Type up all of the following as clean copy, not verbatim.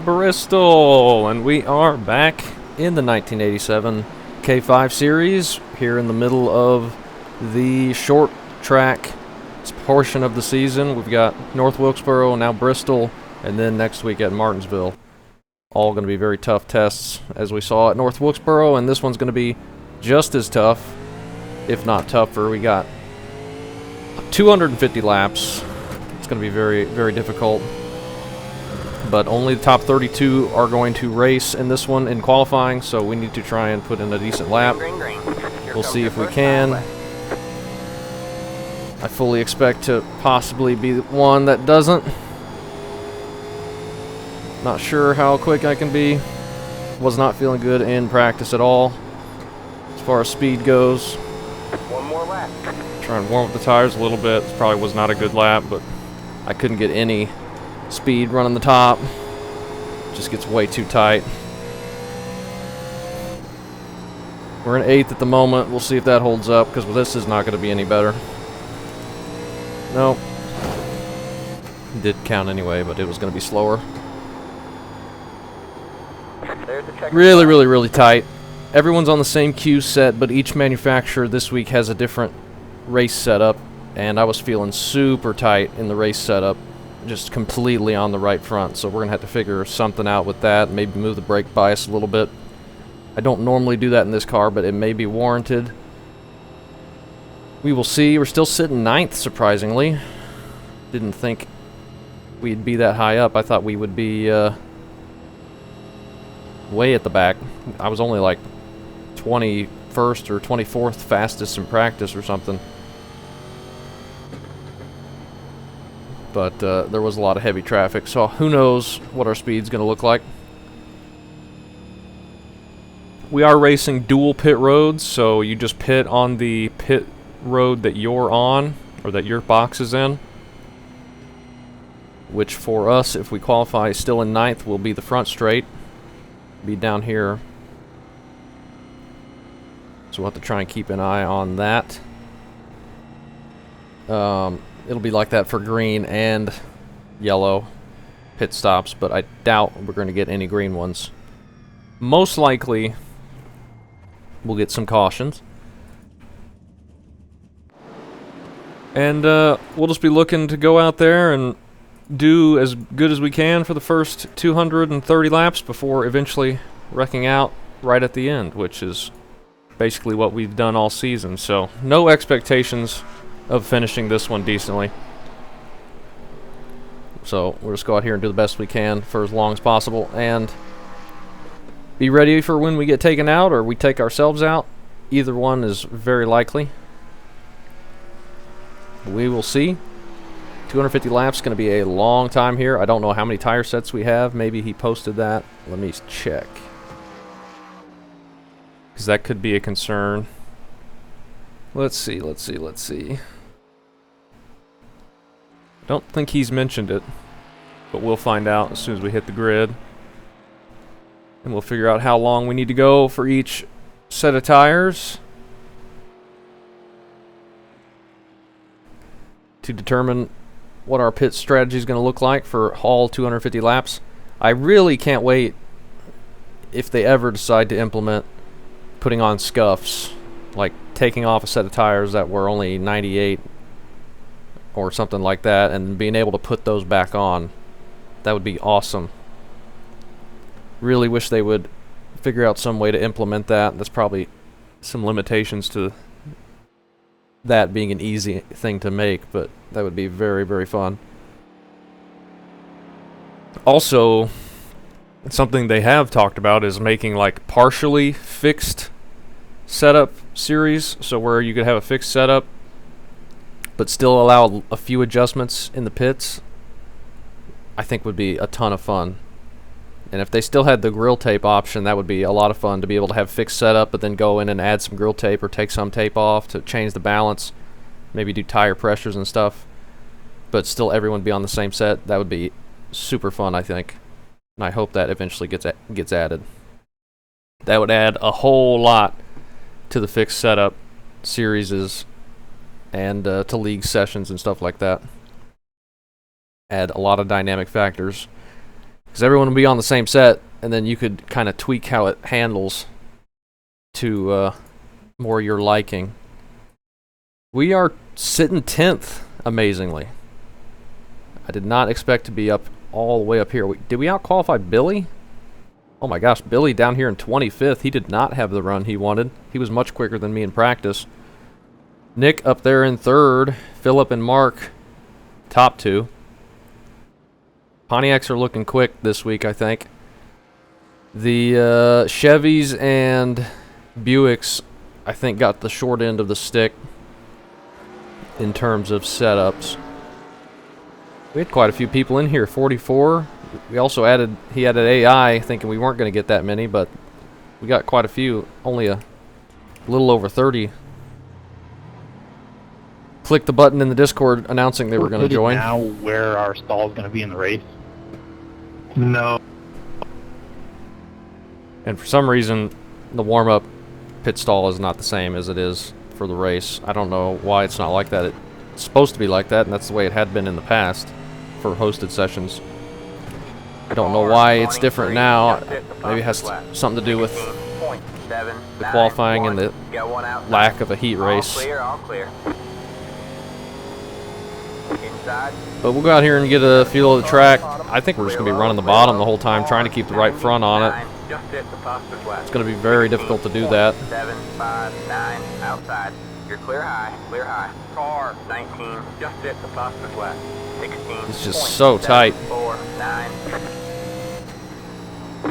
Bristol, and we are back in the 1987 K5 series here in the middle of the short track portion of the season. We've got North Wilkesboro, now Bristol, and then next week at Martinsville. All going to be very tough tests as we saw at North Wilkesboro, and this one's going to be just as tough, if not tougher. We got 250 laps. It's going to be very, very difficult. But only the top 32 are going to race in this one in qualifying, so we need to try and put in a decent lap. We'll see if we can. I fully expect to possibly be the one that doesn't. Not sure how quick I can be. Was not feeling good in practice at all as far as speed goes. One more lap. Try and warm up the tires a little bit. This probably was not a good lap, but I couldn't get any speed running the top. Just gets way too tight. We're in 8th at the moment. We'll see if that holds up, because this is not going to be any better. Nope. Did count anyway, but it was going to be slower. Really, really, really tight. Everyone's on the same cue set, but each manufacturer this week has a different race setup, and I was feeling super tight in the race setup. Just completely on the right front, so we're gonna have to figure something out with that. Maybe move the brake bias a little bit. I don't normally do that in this car, but it may be warranted. We will see. We're still sitting 9th, surprisingly. Didn't think we'd be that high up. I thought we would be way at the back. I was only like 21st or 24th fastest in practice or something. But there was a lot of heavy traffic, so who knows what our speed's going to look like. We are racing dual pit roads, so you just pit on the pit road that you're on, or that your box is in. Which for us, if we qualify still in 9th, will be the front straight. Be down here. So we'll have to try and keep an eye on that. It'll be like that for green and yellow pit stops, but I doubt we're going to get any green ones. Most likely, we'll get some cautions. And we'll just be looking to go out there and do as good as we can for the first 230 laps before eventually wrecking out right at the end, which is basically what we've done all season. So, no expectations of finishing this one decently. So we'll just go out here and do the best we can for as long as possible and be ready for when we get taken out or we take ourselves out. Either one is very likely. We will see. 250 laps is going to be a long time here. I don't know how many tire sets we have. Maybe he posted that. Let me check, because that could be a concern. Let's see. Don't think he's mentioned it, but we'll find out as soon as we hit the grid. And we'll figure out how long we need to go for each set of tires to determine what our pit strategy is going to look like for all 250 laps. I really can't wait if they ever decide to implement putting on scuffs, like taking off a set of tires that were only 98 or something like that, and being able to put those back on. That would be awesome. Really wish they would figure out some way to implement that. There's probably some limitations to that being an easy thing to make, but that would be very, very fun. Also, something they have talked about is making like partially fixed setup series, so where you could have a fixed setup but still allow a few adjustments in the pits. I think would be a ton of fun. And if they still had the grill tape option, that would be a lot of fun to be able to have fixed setup, but then go in and add some grill tape or take some tape off to change the balance, maybe do tire pressures and stuff, but still everyone be on the same set. That would be super fun, I think. And I hope that eventually gets added. That would add a whole lot to the fixed setup series and to league sessions and stuff like that. Add a lot of dynamic factors. because everyone will be on the same set, and then you could kind of tweak how it handles to more your liking. We are sitting 10th, amazingly. I did not expect to be up all the way up here. Did we out-qualify Billy? Oh my gosh, Billy down here in 25th. He did not have the run he wanted. He was much quicker than me in practice. Nick up there in 3rd. Philip and Mark, top 2. Pontiacs are looking quick this week, I think. The Chevys and Buicks, I think, got the short end of the stick in terms of setups. We had quite a few people in here, 44. We also he added AI, thinking we weren't going to get that many, but we got quite a few, only a little over 30. Click the button in the Discord announcing they were going to join. Now where our stall is going to be in the race? No. And for some reason, the warm-up pit stall is not the same as it is for the race. I don't know why it's not like that. It's supposed to be like that, and that's the way it had been in the past for hosted sessions. I don't know why it's different now. Maybe it has something to do with the qualifying and the lack of a heat race. But we'll go out here and get a feel of the track. I think we're just going to be running the bottom the whole time, trying to keep the right front on it. It's going to be very difficult to do that. 7, 5, 9, outside. You're clear high, clear high. Car 19, just hit the fastest lap. 16. It's just so tight. 4, 9.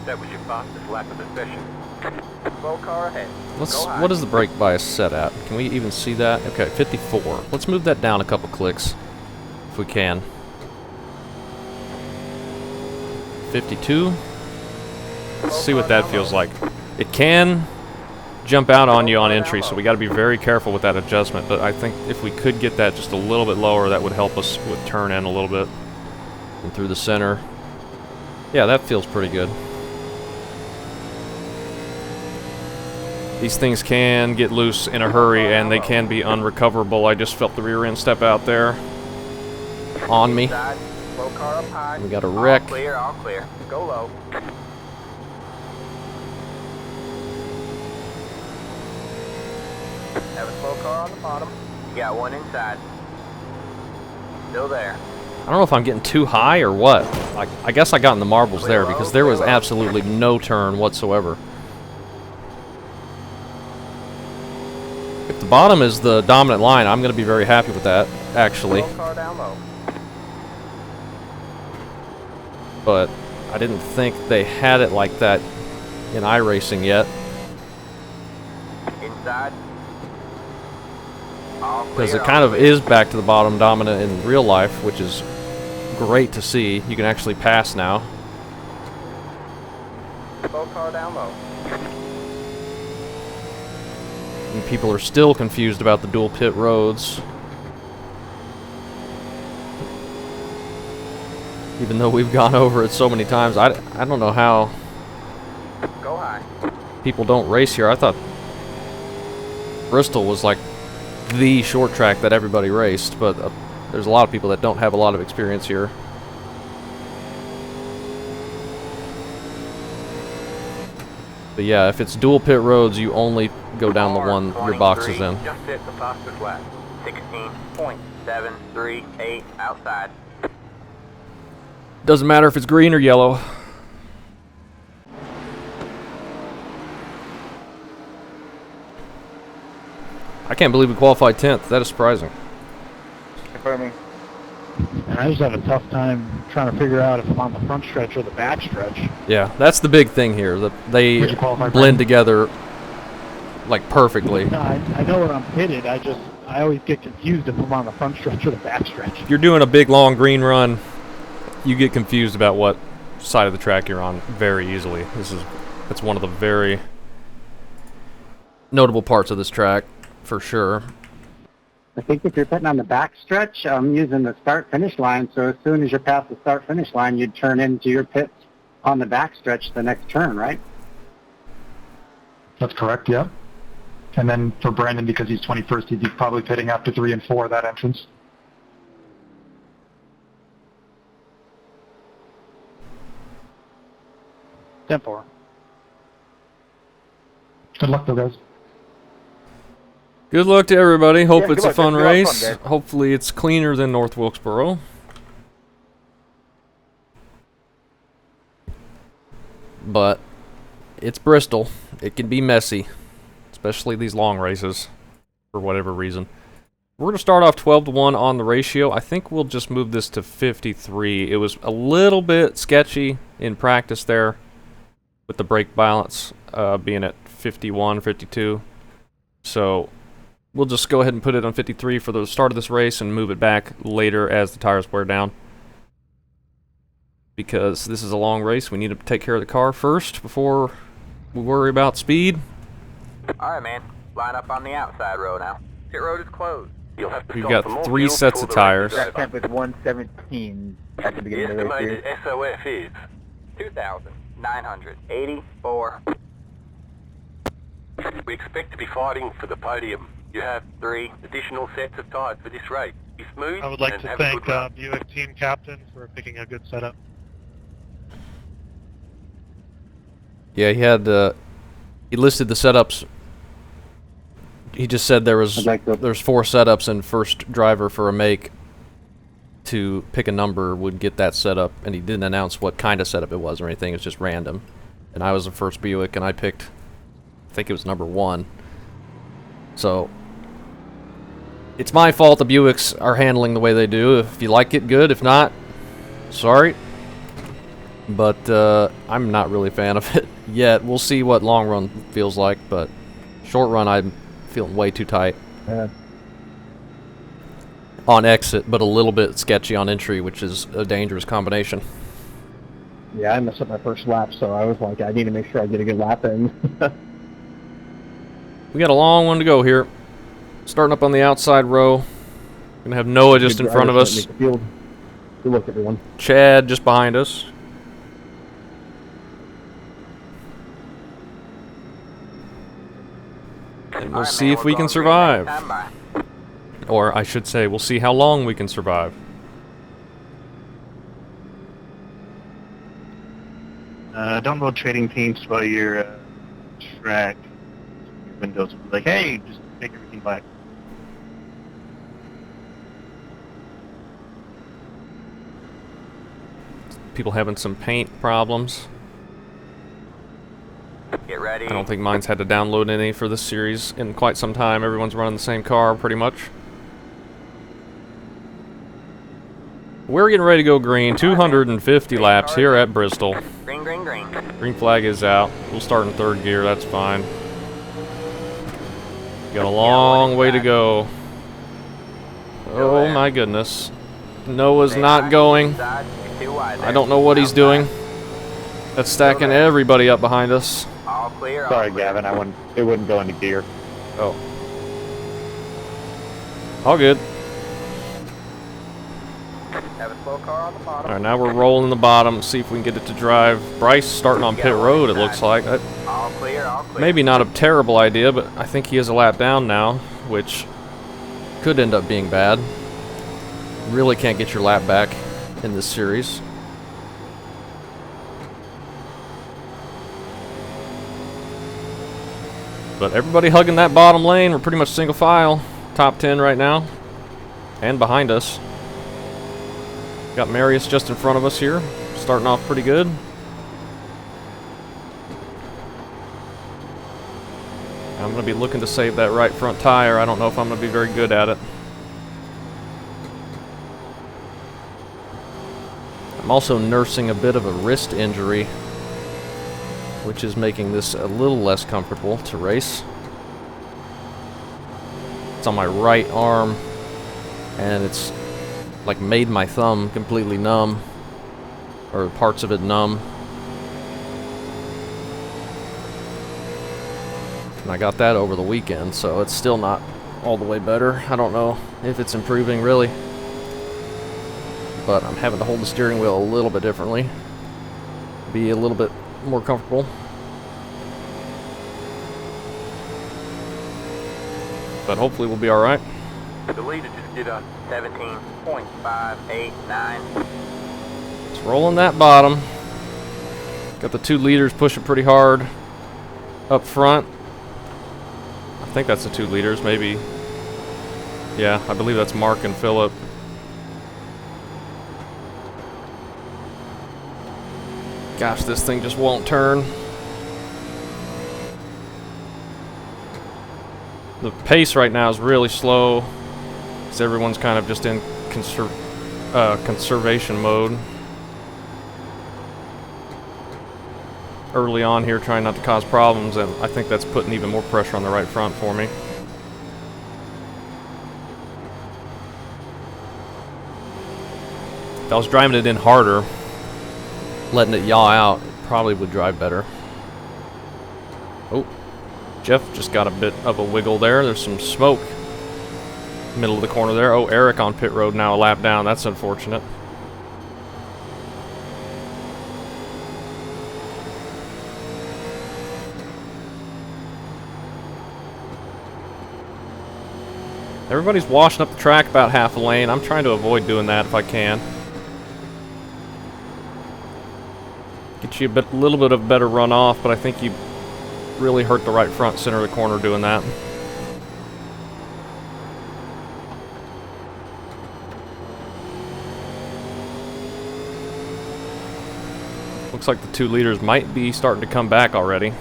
That was your fastest lap of the session. Slow car ahead. What is the brake bias set at? Can we even see that? Okay, 54. Let's move that down a couple clicks if we can. 52. Let's see what that feels like. It can jump out on you on entry, so we got to be very careful with that adjustment, but I think if we could get that just a little bit lower, that would help us with turn in a little bit and through the center. Yeah, that feels pretty good. These things can get loose in a hurry, and they can be unrecoverable. I just felt the rear end step out there on me. We got a wreck. All clear, all clear. Go low. Have a slow car on the bottom. You got one inside. Still there. I don't know if I'm getting too high or what. I guess I got in the marbles there because there was absolutely no turn whatsoever. If the bottom is the dominant line, I'm going to be very happy with that, actually. Slow car down low. But I didn't think they had it like that in iRacing yet. Inside. Because it kind of is back to the bottom dominant in real life, which is great to see. You can actually pass now. Slow car down low. And people are still confused about the dual pit roads. Even though we've gone over it so many times, I don't know how Go high. people don't race here. I thought Bristol was like the short track that everybody raced, but there's a lot of people that don't have a lot of experience here. But yeah, if it's dual pit roads, you only go down the one your box is in. Just hit the fastest lap. 16.738 outside. Doesn't matter if it's green or yellow. I can't believe we qualified 10th. That is surprising. Confirming. And I just have a tough time trying to figure out if I'm on the front stretch or the back stretch. Yeah, that's the big thing here. That they blend together like perfectly. No, I know where I'm pitted. I always get confused if I'm on the front stretch or the back stretch. If you're doing a big long green run, you get confused about what side of the track you're on very easily. That's one of the very notable parts of this track, for sure. I think if you're putting on the back stretch, I'm using the start-finish line, so as soon as you're past the start-finish line, you'd turn into your pits on the back stretch the next turn, right? That's correct, yeah. And then for Brandon, because he's 21st, he'd be probably pitting after 3 and 4, that entrance. 10-4. Good luck, though, guys. Good luck to everybody. Hope Yeah, it's good a luck, fun guys. Go have race. fun, guys. Hopefully it's cleaner than North Wilkesboro. But it's Bristol. It can be messy, especially these long races, for whatever reason. We're going to start off 12-1 on the ratio. I think we'll just move this to 53. It was a little bit sketchy in practice there with the brake balance being at 51, 52. So we'll just go ahead and put it on 53 for the start of this race and move it back later as the tires wear down. Because this is a long race, we need to take care of the car first before we worry about speed. Alright, man. Line up on the outside row now. Pit road is closed. You'll have to We've stop for got more 3 fuel sets of before the race tires. is over. Temp is 117 at the The beginning of the race. estimated SOF is 2,984. we expect to be fighting for the podium. You have 3 additional sets of tires for this race. Be smooth I would like and to have a thank good run. Buick team captain for picking a good setup. Yeah, he had he listed the setups. He just said there's 4 setups, and first driver for a make to pick a number would get that setup, and he didn't announce what kind of setup it was or anything. It's just random. And I was the first Buick, and I picked, I think it was number 1. So it's my fault the Buicks are handling the way they do. If you like it, good. If not, sorry. But I'm not really a fan of it yet. We'll see what long run feels like, but short run I'm feeling way too tight on exit, but a little bit sketchy on entry, which is a dangerous combination. Yeah, I messed up my first lap, so I was like, I need to make sure I get a good lap in. We got a long one to go here. Starting up on the outside row. Gonna have Noah just in front of us. Good luck, everyone. Chad just behind us. And we'll Alright, see man, if we're we can going green survive. next time by. Or I should say, we'll see how long we can survive. Don't load trading teams while you're track. Your windows will be like, hey, just make everything black. People having some paint problems. Get ready. I don't think mine's had to download any for this series in quite some time. Everyone's running the same car, pretty much. We're getting ready to go green. 250 laps here at Bristol. Green, green, green. Green flag is out. We'll start in 3rd gear, that's fine. Got a long way to go. Oh my goodness. Noah's not going. I don't know what he's doing. That's stacking everybody up behind us. All clear. Sorry, Gavin, it wouldn't go into gear. Oh. All good. Have a slow car on the bottom. Alright, now we're rolling the bottom. See if we can get it to drive. Bryce starting on pit road, it looks like. All clear, all clear. Maybe not a terrible idea, but I think he is a lap down now, which could end up being bad. Really can't get your lap back in this series. But everybody hugging that bottom lane. We're pretty much single file. Top 10 right now. And behind us. Got Marius just in front of us here. Starting off pretty good. I'm going to be looking to save that right front tire. I don't know if I'm going to be very good at it. I'm also nursing a bit of a wrist injury, which is making this a little less comfortable to race. It's on my right arm, and it's like made my thumb completely numb, or parts of it numb. And I got that over the weekend, so it's still not all the way better. I don't know if it's improving really, but I'm having to hold the steering wheel a little bit differently, be a little bit more comfortable. But hopefully we'll be alright. The leader just did a 17.589. It's rolling that bottom. Got the 2 leaders pushing pretty hard up front. I think that's the 2 leaders, maybe. Yeah, I believe that's Mark and Philip. Gosh, this thing just won't turn. The pace right now is really slow because everyone's kind of just in conservation mode. Early on here, trying not to cause problems, and I think that's putting even more pressure on the right front for me. If I was driving it in harder, letting it yaw out, it probably would drive better. Oh, Jeff just got a bit of a wiggle there. There's some smoke middle of the corner there. Oh, Eric on pit road now, a lap down. That's unfortunate. Everybody's washing up the track about half a lane. I'm trying to avoid doing that if I can. Get you a little bit of better runoff, but I think you really hurt the right front center of the corner doing that. Looks like the 2 leaders might be starting to come back already.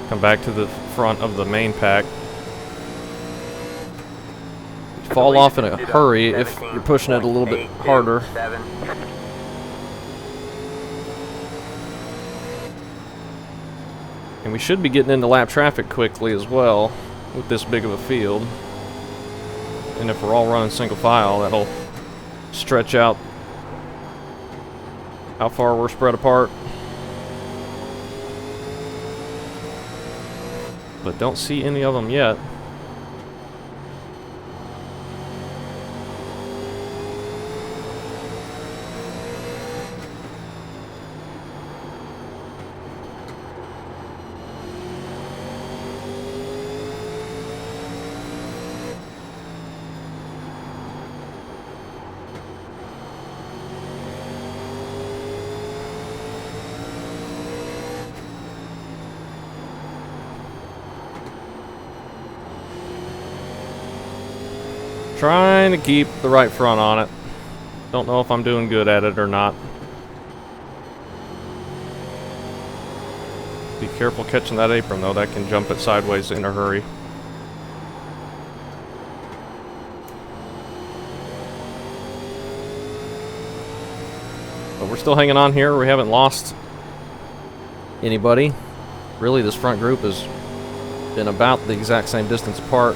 Come back to the front of the main pack. Fall off in a hurry if you're pushing it a little bit harder. And we should be getting into lap traffic quickly as well with this big of a field. And if we're all running single file, that'll stretch out how far we're spread apart. But don't see any of them yet. Trying to keep the right front on it. Don't know if I'm doing good at it or not. Be careful catching that apron though, that can jump it sideways in a hurry. But we're still hanging on here. We haven't lost anybody. Really, this front group has been about the exact same distance apart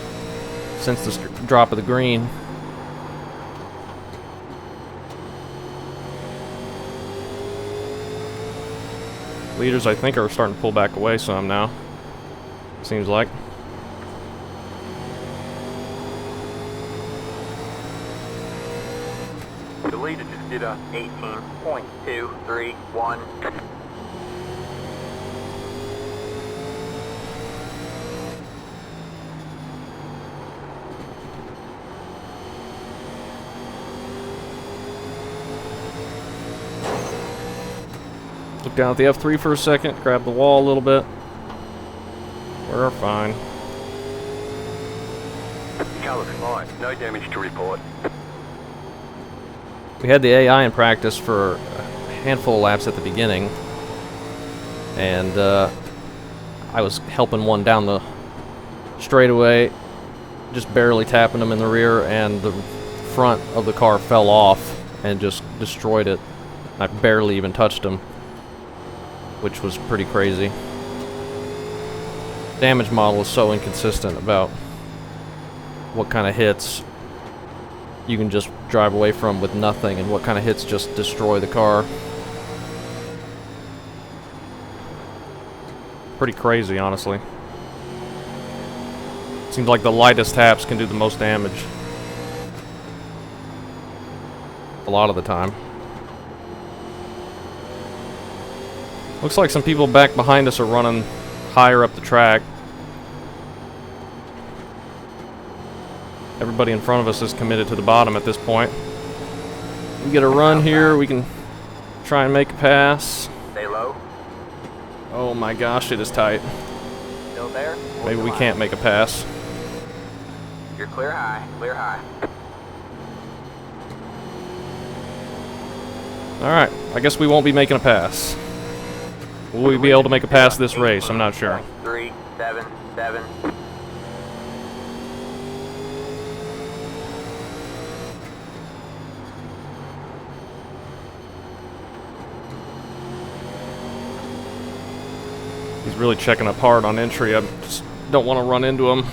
since the drop of the green. Leaders, I think, are starting to pull back away some now. Seems like. The leader just did a 18.231. Look down at the F3 for a second, grab the wall a little bit. We're fine. The car looks fine. No damage to report. We had the AI in practice for a handful of laps at the beginning, and I was helping one down the straightaway, just barely tapping him in the rear, and the front of the car fell off and just destroyed it. I barely even touched him, which was pretty crazy. Damage model is so inconsistent about what kind of hits you can just drive away from with nothing and what kind of hits just destroy the car. Pretty crazy, honestly. Seems like the lightest taps can do the most damage. A lot of the time. Looks like some people back behind us are running higher up the track. Everybody in front of us is committed to the bottom at this point. We get a run here, we can Try and make a pass. Stay low. Oh my gosh, it is tight. Still there. Maybe we can't make a pass. You're clear high. Clear high. Alright, I guess we won't be making a pass. Will we be able to make a pass this race? I'm not sure. 377. He's really checking up hard on entry. I just don't want to run into him.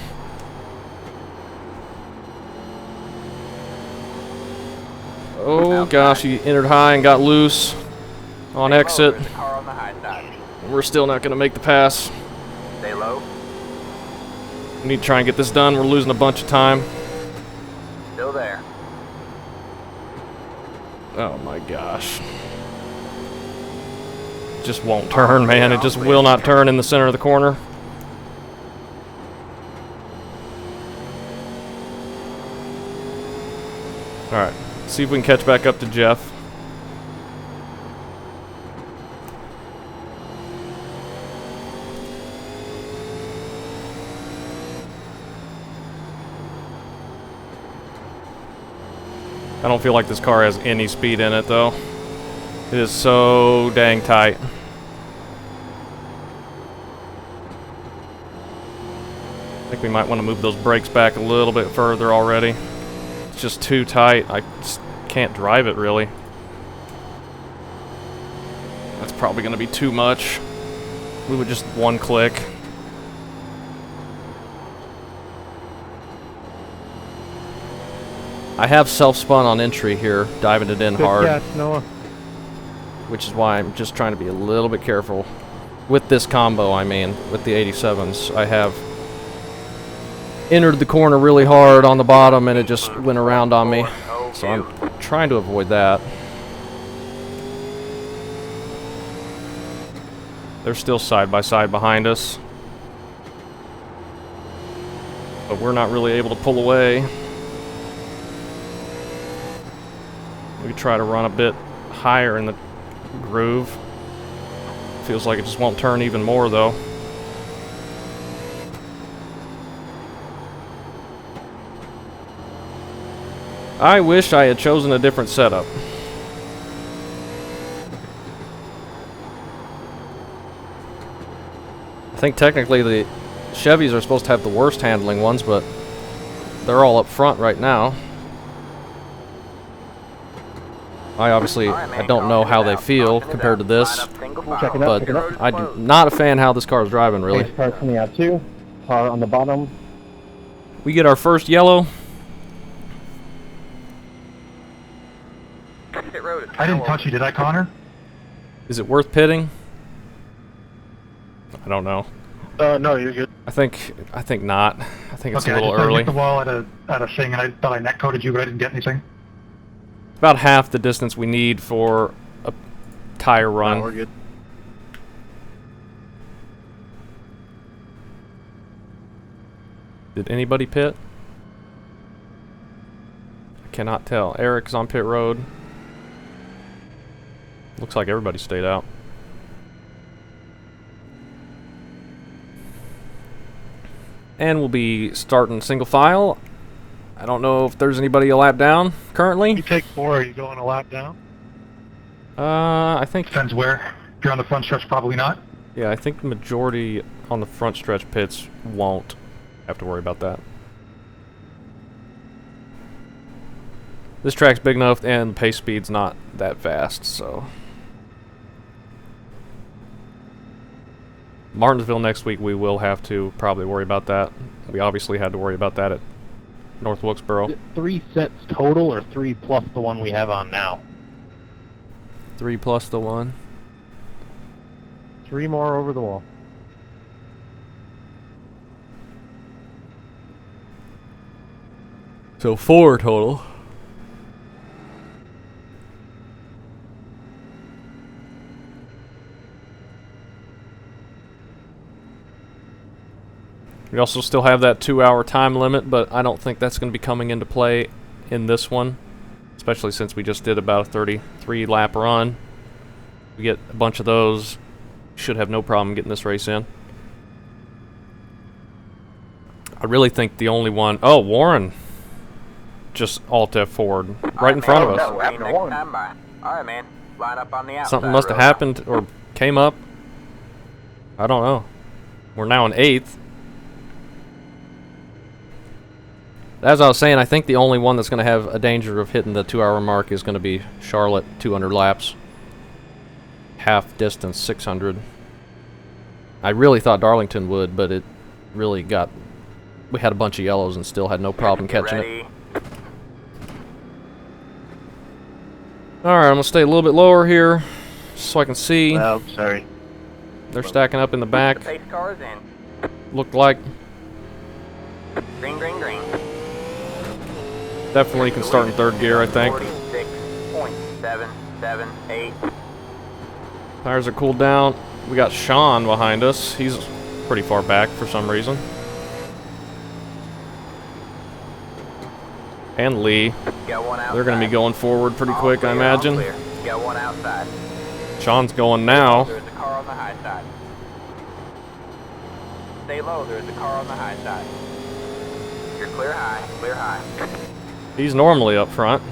Oh gosh, he entered high and got loose on exit. Car on the high side. We're still not going to make the pass. Stay low. We need to try and get this done. We're losing a bunch of time. Still there. Oh my gosh. Just won't turn, man. It just will not turn in the center of the corner. Alright, see if we can catch back up to Jeff. I don't feel like this car has any speed in it, though. It is so dang tight. I think we might want to move those brakes back a little bit further already. It's just too tight. I just can't drive it, really. That's probably going to be too much. We would just one click. I have self-spun on entry here, diving it in hard. Good catch, Noah. Which is why I'm just trying to be a little bit careful. With this combo, I mean, with the 87s. I have entered the corner really hard on the bottom and it just went around on me. So I'm trying to avoid that. They're still side by side behind us. But we're not really able to pull away. We could try to run a bit higher in the groove. Feels like it just won't turn even more, though. I wish I had chosen a different setup. I think technically the Chevys are supposed to have the worst handling ones, but they're all up front right now. I obviously, I don't know how they feel compared to this, but I'm not a fan how this car is driving, really. Car coming out too. Car on the bottom. We get our first yellow. I didn't touch you, did I, Connor? Is it worth pitting? I don't know. No, you're good. I think not. I think it's Okay, a little I just early. hit the wall at a thing, and I thought I net coded you, but I didn't get anything. About half the distance we need for a tire run. No, we're good. Did anybody pit? I cannot tell. Eric's on pit road. Looks like everybody stayed out. And we'll be starting single file. I don't know if there's anybody a lap down currently. You take 4, are you going a lap down? I think, Depends where. If you're on the front stretch, probably not. yeah, I think the majority on the front stretch pits won't have to worry about that. This track's big enough and pace speed's not that fast, so. Martinsville next week, we will have to probably worry about that. We obviously had to worry about that at North Wilkesboro. 3 sets total, or 3 plus the one we have on now? 3 plus the 1. 3 more over the wall. So 4 total. We also still have that 2-hour time limit, but I don't think that's going to be coming into play in this one, especially since we just did about a 33 lap run. We get a bunch of those. Should have no problem getting this race in. I really think the only one... Oh, Warren just alt-F forward right in front of us. Alright, man. Line up on the outside. Something must have happened or came up. I don't know. We're now in 8th. As I was saying, I think the only one that's going to have a danger of hitting the 2-hour mark is going to be Charlotte, 200 laps. Half distance, 600. I really thought Darlington would, but it really got... We had a bunch of yellows and still had no problem catching it. Alright, I'm going to stay a little bit lower here, so I can see. Oh, sorry. They're stacking up in the back. The pace car is in. Looked like. Green, green, green. Definitely can start in 3rd gear, I think. 46.778. Tires are cooled down. We got Sean behind us. He's pretty far back for some reason. And Lee. They're going to be going forward pretty quick, I imagine. Got one outside. Sean's going now. There's a car on the high side. Stay low, there's a car on the high side. You're clear high, clear high. He's normally up front.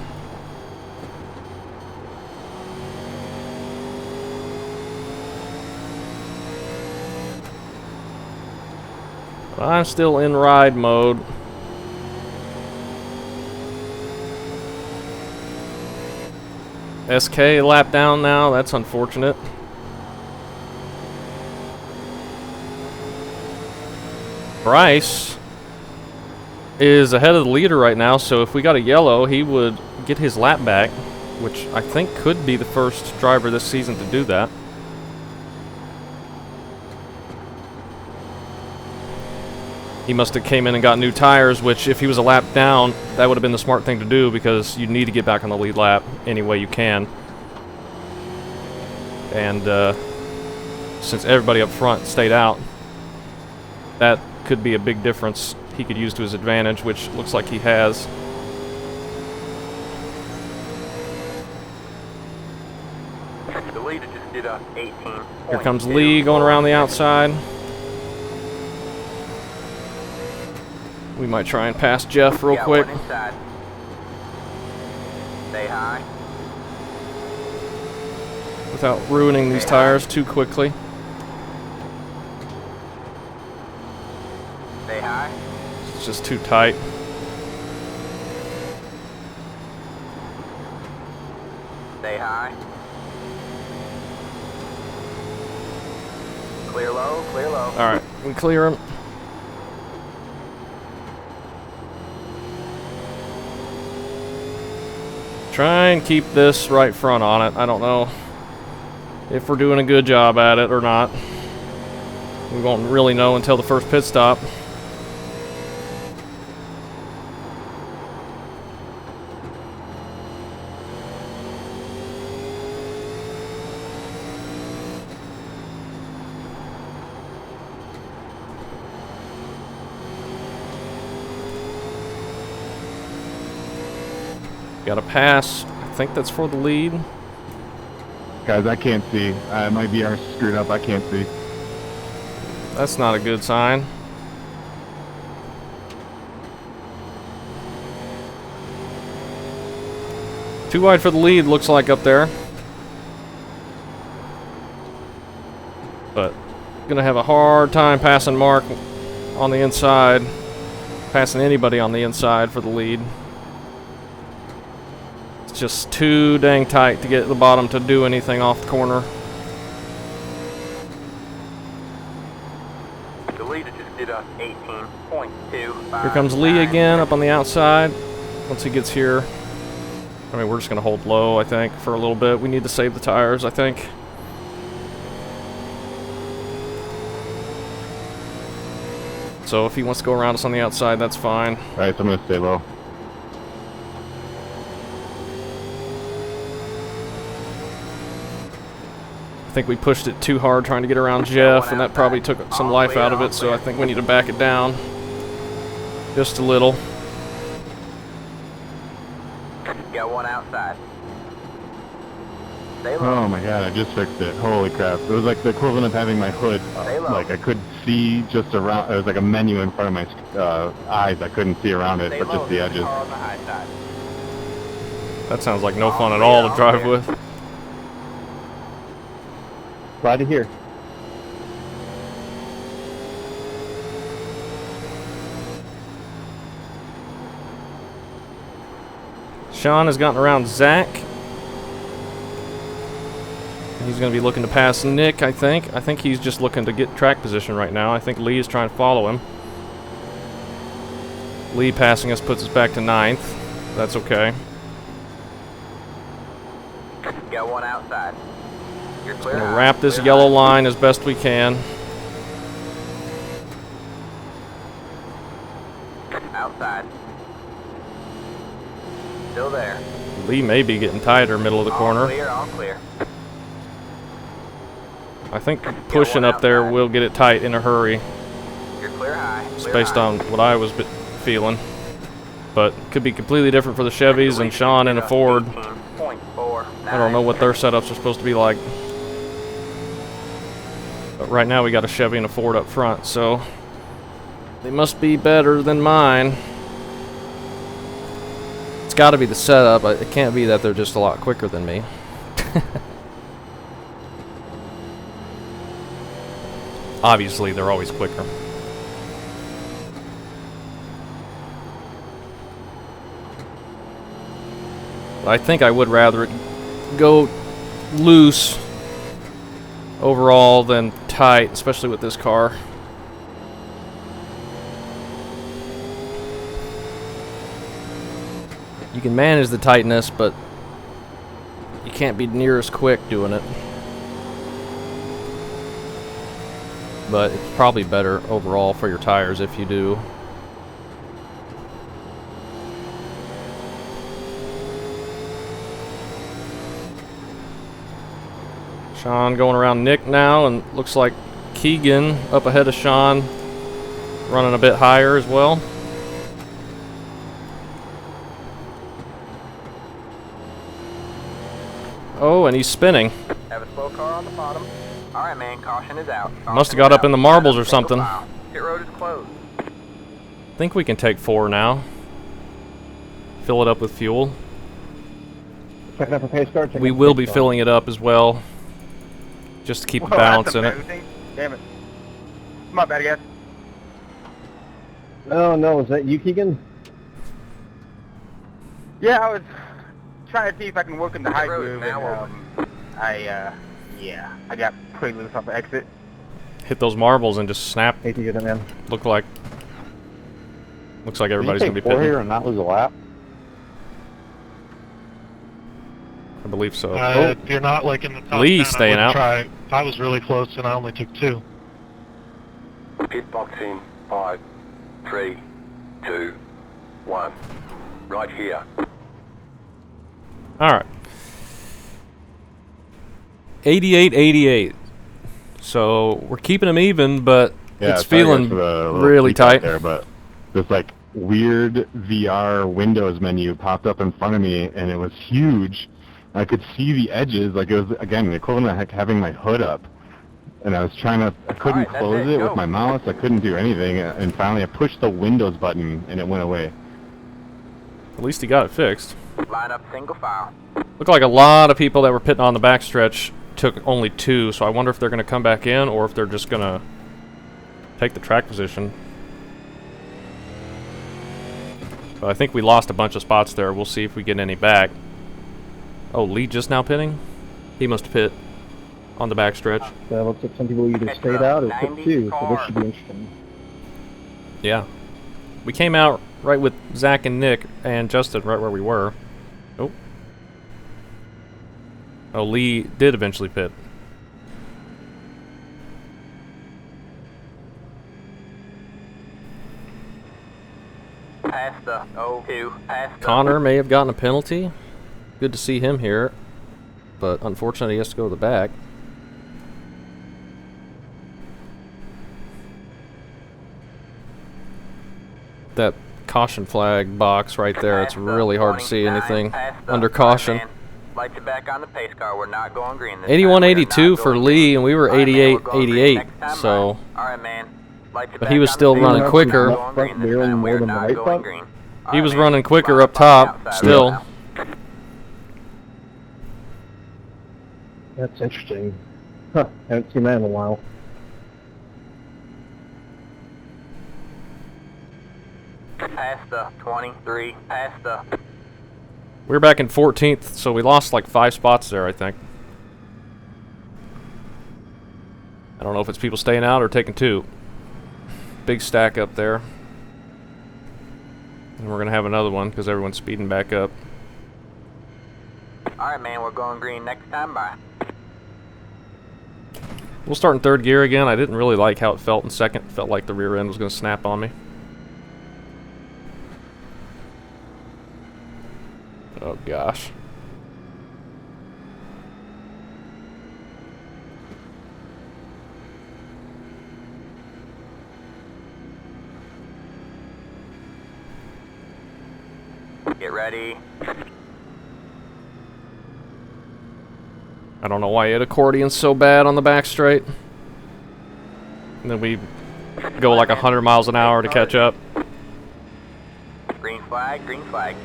But I'm still in ride mode. SK lap down now, that's unfortunate. Bryce is ahead of the leader right now, so if we got a yellow, he would get his lap back, which I think could be the first driver this season to do that. He must have came in and got new tires, which if he was a lap down, that would have been the smart thing to do because you need to get back on the lead lap any way you can. And since everybody up front stayed out, that could be a big difference he could use to his advantage, which looks like he has. The leader just did a 18. Here comes Lee going around the outside. We might try and pass Jeff real quick. Stay high. Without ruining these tires too quickly. Stay high. It's just too tight. Stay high. Clear low, clear low. Alright, we clear him. Try and keep this right front on it. I don't know if we're doing a good job at it or not. We won't really know until the first pit stop. Got a pass. I think that's for the lead. Guys, I can't see. My VR's screwed up. I can't see. That's not a good sign. Too wide for the lead, looks like up there. But gonna have a hard time passing Mark on the inside. Passing anybody on the inside for the lead. It's just too dang tight to get the bottom to do anything off the corner. The leader just did a 18.2. Here comes Lee again up on the outside. Once he gets here, I mean, we're just going to hold low, I think, for a little bit. We need to save the tires, I think. So if he wants to go around us on the outside, that's fine. Alright, so I'm going to stay low. I think we pushed it too hard trying to get around Jeff, and that probably took some life out of it, so I think we need to back it down just a little. Got one outside. Stay low. Oh my god, I just fixed it. Holy crap. It was like the equivalent of having my hood, Stay low. like I could see just around, it was like a menu in front of my eyes. I couldn't see around it, Stay but low. just the There's a edges. car on the high side. That sounds like no fun at all to drive with. Right here. Sean has gotten around Zach. He's going to be looking to pass Nick, I think. I think he's just looking to get track position right now. I think Lee is trying to follow him. Lee passing us puts us back to 9th. That's okay. Got one outside. You're clear. Gonna high, wrap this clear yellow high. line as best we can. Outside. Still there. Lee may be getting tighter middle of the All corner. clear, all clear. I think pushing up there outside. will get it tight in a hurry. You're clear high. It's Clear based high. on what I was feeling. But could be completely different for the Chevys and Sean in a Ford. 18.49. I don't know what their setups are supposed to be like. But right now we got a Chevy and a Ford up front, so they must be better than mine. It's got to be the setup. It can't be that they're just a lot quicker than me. Obviously, they're always quicker. But I think I would rather it go loose overall than tight, especially with this car. You can manage the tightness, but you can't be near as quick doing it. But it's probably better overall for your tires if you do. Sean going around Nick now, and looks like Keegan up ahead of Sean, running a bit higher as well. Oh, and he's spinning. Have a slow car on the bottom. All right, man. Caution is out. Must have got up in the marbles or something. Pit road is closed. I think we can take 4 now. Fill it up with fuel. Checking up for pace car. We will be filling it up as well, just to keep a balance in it. Damn it. My bad, guys. Oh no, is that you, Keegan? Yeah, I was trying to see if I can work in the high road groove, now and I got pretty loose off the exit. Hit those marbles and just snap. Hate to get it, man. Looks like everybody's gonna be four here pitting. and not lose a lap. I believe so. If you're not like in the top Lee 10, staying I out. wouldn't try. I was really close and I only took 2. Pit box in 5, 3, 2, 1. Right here. All right. 88-88. So we're keeping them even, but Yeah, it's sorry feeling guys for the little really freak out tight. there, but this like weird VR Windows menu popped up in front of me, and it was huge. I could see the edges, like it was again the equivalent of having my hood up. And I was trying to, I couldn't Alright, that's close it, it go. with my mouse. I couldn't do anything, and finally I pushed the Windows button, and it went away. At least he got it fixed. Line up single file. Looked like a lot of people that were pitting on the backstretch took only 2, so I wonder if they're going to come back in or if they're just going to take the track position. But I think we lost a bunch of spots there. We'll see if we get any back. Oh, Lee just now pitting? He must pit on the backstretch. That looks like some people either stayed out or put 2, so this should be interesting. Yeah. We came out right with Zach and Nick and Justin right where we were. Oh. Oh, Lee did eventually pit. Past the 02. Past the Connor may have gotten a penalty. Good to see him here. But unfortunately, he has to go to the back. That caution flag box right there, it's really hard to see anything under caution. Light you back on the pace car. We're not going green this time. We are not 81.82 for going Lee, and we were All right, man, we're going green 88.88. next time, So, bye. All right, man. Light you but back he was on still the pace running car. quicker. We're not going green this time. We are not going green. All he right, was man. running quicker Line up on top. the outside Still. right now. That's interesting. Huh, haven't seen that in a while. Past the 23, past the... We were back in 14th, so we lost like 5 spots there, I think. I don't know if it's people staying out or taking 2. Big stack up there. And we're going to have another one because everyone's speeding back up. Alright, man, we're going green next time, bye. We'll start in 3rd gear again. I didn't really like how it felt in 2nd. Felt like the rear end was going to snap on me. Oh gosh. Get ready. I don't know why he had accordion so bad on the back straight. And then we go like 100 miles an hour to catch up. Green flag, green flag.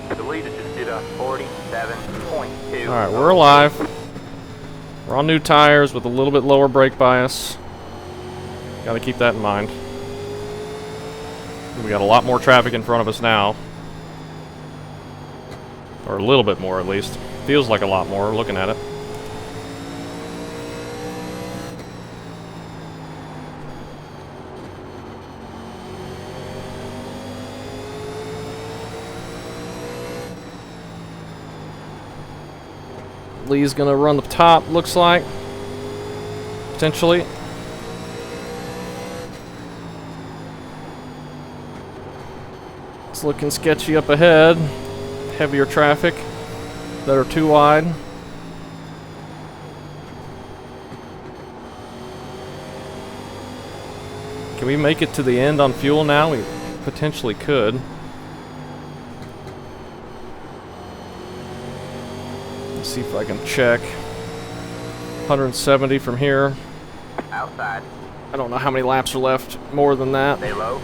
The leader just did a 47.2. Alright, we're alive. We're on new tires with a little bit lower brake bias. Gotta keep that in mind. We got a lot more traffic in front of us now. Or a little bit more at least. Feels like a lot more looking at it. Lee's gonna run the top, looks like. Potentially. It's looking sketchy up ahead. Heavier traffic that are too wide. Can we make it to the end on fuel now? We potentially could. Let's see if I can check. 170 from here. Outside. I don't know how many laps are left more than that. Stay low.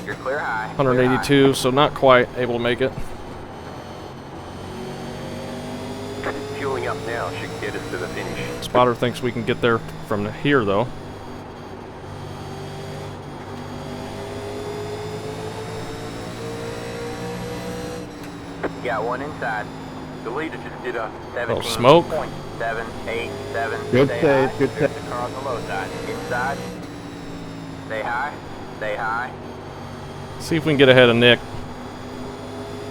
You're clear high. 182, so not quite able to make it. Fueling up now should get us to the finish. Spotter thinks we can get there from here, though. You got one inside. The leader just did a 17.787. smoke. Good Stay save, high. good There's save. the car on the low side. Inside. Stay high. Stay high. See if we can get ahead of Nick.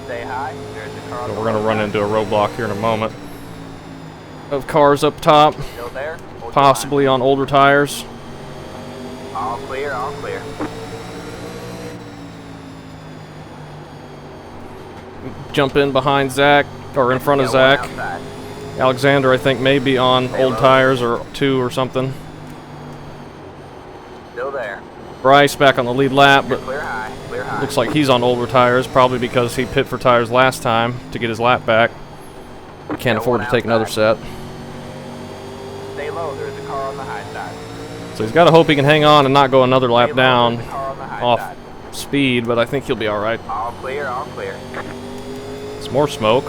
Stay high. There's the car on But the we're going to low run side. into a roadblock here in a moment. Of cars up top, Still there? Hold possibly on older tires. your line. All clear, all clear. Jump in behind Zach, or in front of Got one Zach. outside. Alexander, I think, may be on old tires or 2 or something. Still there. Bryce back on the lead lap, but Clear high. Clear high. looks like he's on older tires, probably because he pit for tires last time to get his lap back. Can't Got afford one to take another outside. set. Stay low. There's a car on the high side. So he's got to hope he can hang on and not go another lap Stay low, down there's a car on the high off side. speed, but I think he'll be alright. All clear, all clear. It's more smoke.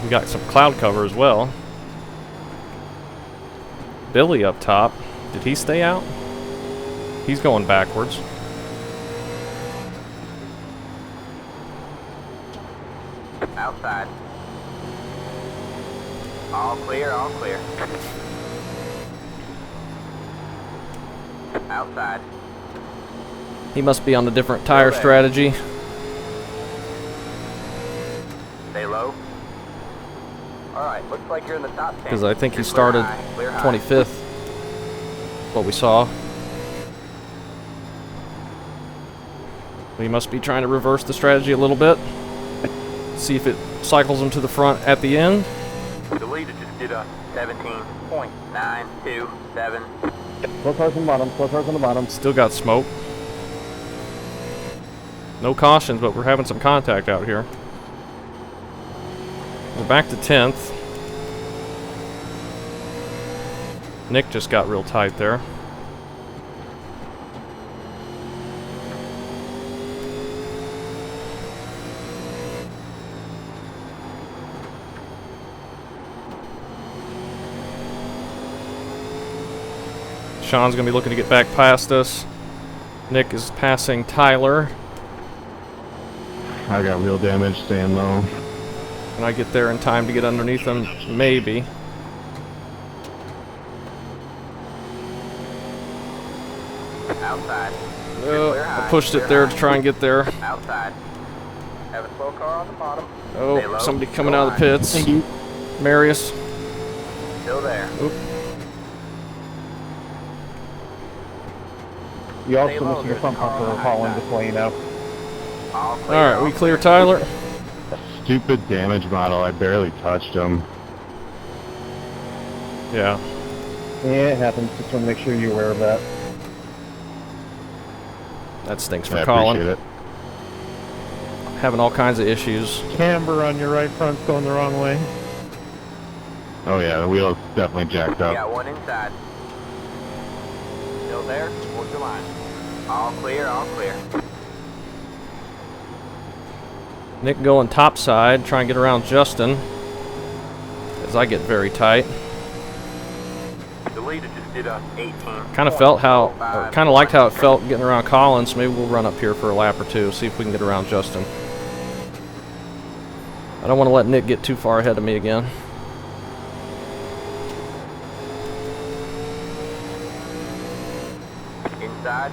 We got some cloud cover as well. Billy up top. Did he stay out? He's going backwards. Outside. All clear, all clear. Outside. He must be on a different tire there. strategy. Stay low. Alright, looks like you're in the top 10. Because I think he You're started clear high. 25th. What we saw. We must be trying to reverse the strategy a little bit. See if it cycles him to the front at the end. The leader just did a 17.927. Slow cars on the bottom, slow cars on the bottom. Still got smoke. No cautions, but we're having some contact out here. We're back to 10th. Nick just got real tight there. Sean's going to be looking to get back past us. Nick is passing Tyler. I got wheel damage, staying low. Can I get there in time to get underneath him? Maybe. Outside. I pushed it there to try and get there. Outside. Have a slow car on the bottom. Oh, somebody coming out of the pits. Thank you. Marius. Still there. Oop. You also missed your front bumper, Holland, just so you know. Alright, we clear Tyler. Stupid damage model. I barely touched him. Yeah. Yeah, it happens. Just want to make sure you're aware of that. That stinks for I Colin. appreciate it. Having all kinds of issues. Camber on your right front's going the wrong way. Oh yeah, the wheel's definitely jacked We up. got one inside. Still there? Hold your line. All clear, all clear. Nick going top side, trying to get around Justin. As I get very tight. The leader just did a 18. Kind of liked how it felt getting around Collins. Maybe we'll run up here for a lap or two, see if we can get around Justin. I don't want to let Nick get too far ahead of me again. Inside.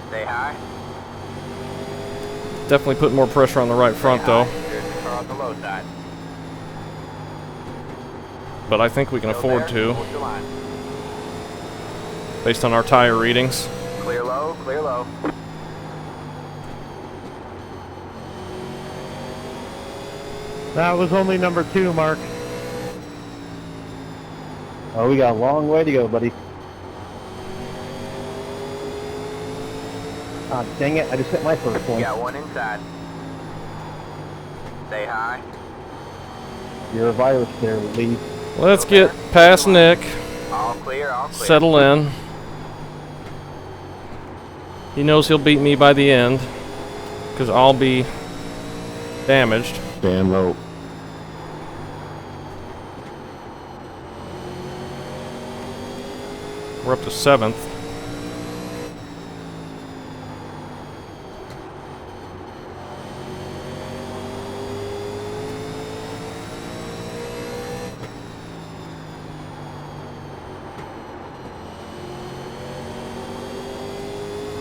Stay high. Definitely putting more pressure on the right front though. There's the car on the low side. But I think we can Still afford there? to, Hold your line. based on our tire readings. Clear low, clear low. That was only number 2, Mark. Oh, we got a long way to go, buddy. Ah, dang it. I just hit my first We one. got one inside. Stay high. You're a virus there, Lee. Let's get past Nick, All clear, all clear. settle in. He knows he'll beat me by the end, because I'll be damaged. Staying low. We're up to 7th.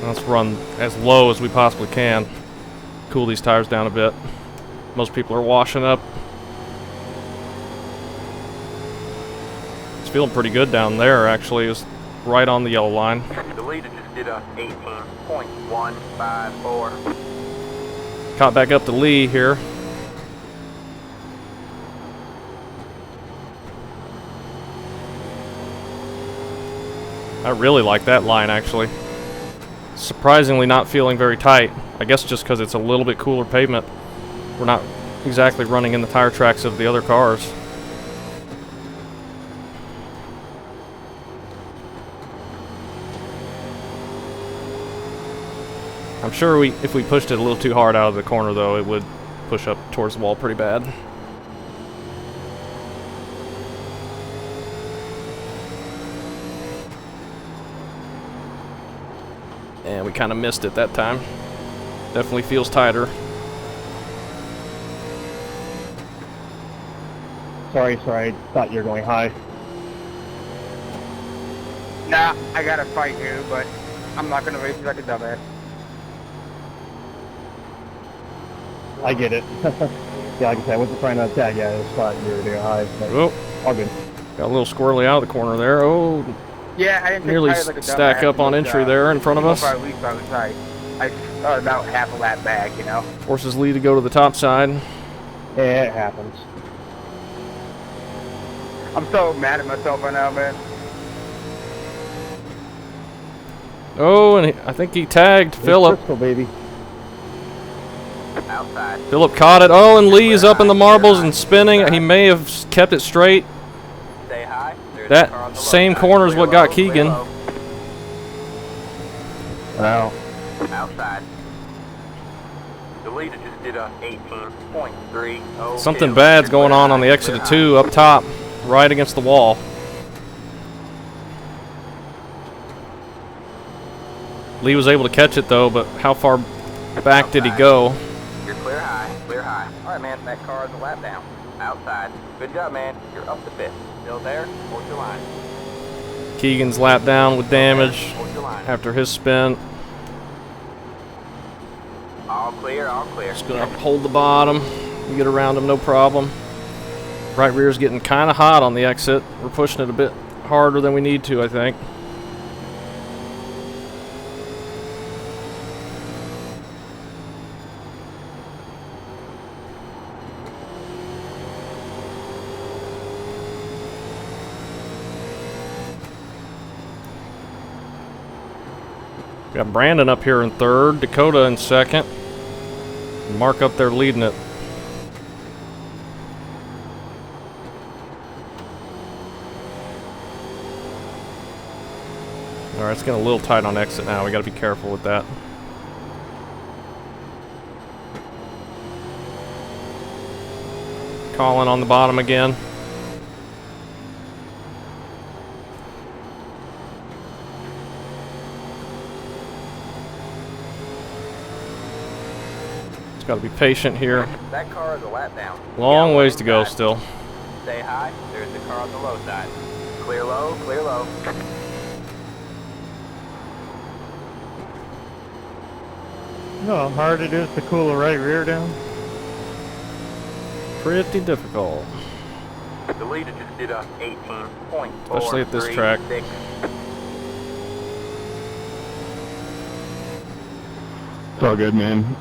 Let's run as low as we possibly can. Cool these tires down a bit. Most people are washing up. It's feeling pretty good down there, actually. It's right on the yellow line. The leader just did a 18.154. Caught back up to Lee here. I really like that line, actually. Surprisingly not feeling very tight. I guess just because it's a little bit cooler pavement. We're not exactly running in the tire tracks of the other cars. I'm sure if we pushed it a little too hard out of the corner though, it would push up towards the wall pretty bad. And we kind of missed it that time. Definitely feels tighter. Sorry, I thought you were going high. Nah, I gotta fight you, but I'm not gonna race you like a dumbass. I get it. Yeah, like I said, I wasn't trying to attack you. I just thought you were doing high. But Oh, all good. got a little squirrely out of the corner there. Oh, Yeah, I didn't nearly take like a dumbass. stack up on entry there in front of us. At least I was tight. I started about half a lap back, you know. Forces Lee to go to the top side. Yeah, it happens. I'm so mad at myself right now, man. Oh, and I think he tagged Philip. Bristol, baby. Outside. Philip caught it. Oh, and Lee's up in the marbles and spinning. He may have kept it straight. Stay high. There's a car on That the same low corner is side. what Clear got low, clear Keegan. low. Wow. Outside. The leader just did a 18.30. Something bad's going on the exit of 2 up top, right against the wall. Lee was able to catch it though, but how far back did he go? You're clear high, clear high. All right, man, that car is a lap down. Outside. Good job, man. You're up to 5th. Still there? Hold your line. Keegan's lap down with damage Hold your line. after his spin. All clear, all clear. Just gonna hold the bottom, get around him, no problem. Right rear's getting kind of hot on the exit. We're pushing it a bit harder than we need to, I think. Got Brandon up here in 3rd, Dakota in 2nd. Mark up there leading it. Alright, it's getting a little tight on exit now. We gotta be careful with that. Colin on the bottom again. Got to be patient here. That car is a lap down. Long ways to go still. Stay high. There's the car on the low side. Clear low, clear low. You know how hard it is to cool a right rear down? Pretty difficult. The leader just did a 18.4. Especially at this track. It's all good, man.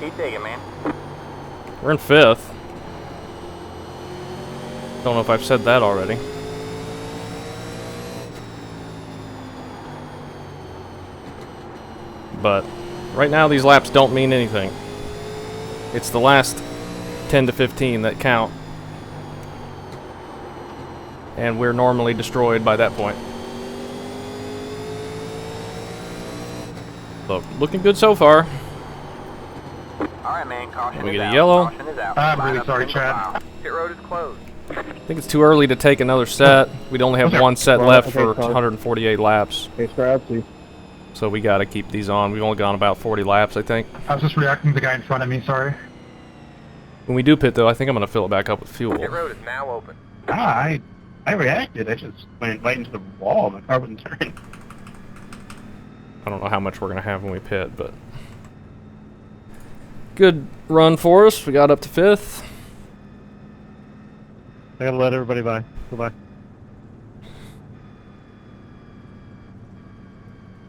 Keep digging, man. We're in 5th. Don't know if I've said that already. But right now these laps don't mean anything. It's the last 10 to 15 that count. And we're normally destroyed by that point. So, looking good so far. Alright, man, caution We is get a out. yellow. Caution is out. I'm Line really up sorry, single Chad. file. Pit road is closed. I think it's too early to take another set. We'd only have one set Well, left okay, for Carl. 148 laps. Okay, Stroudsy. So we gotta keep these on. We've only gone about 40 laps, I think. I was just reacting to the guy in front of me, sorry. When we do pit though, I think I'm gonna fill it back up with fuel. Pit road is now open. I reacted. I just went right into the wall. My car wouldn't turn. I don't know how much we're gonna have when we pit, but good run for us. We got up to 5th. I gotta let everybody by. Goodbye.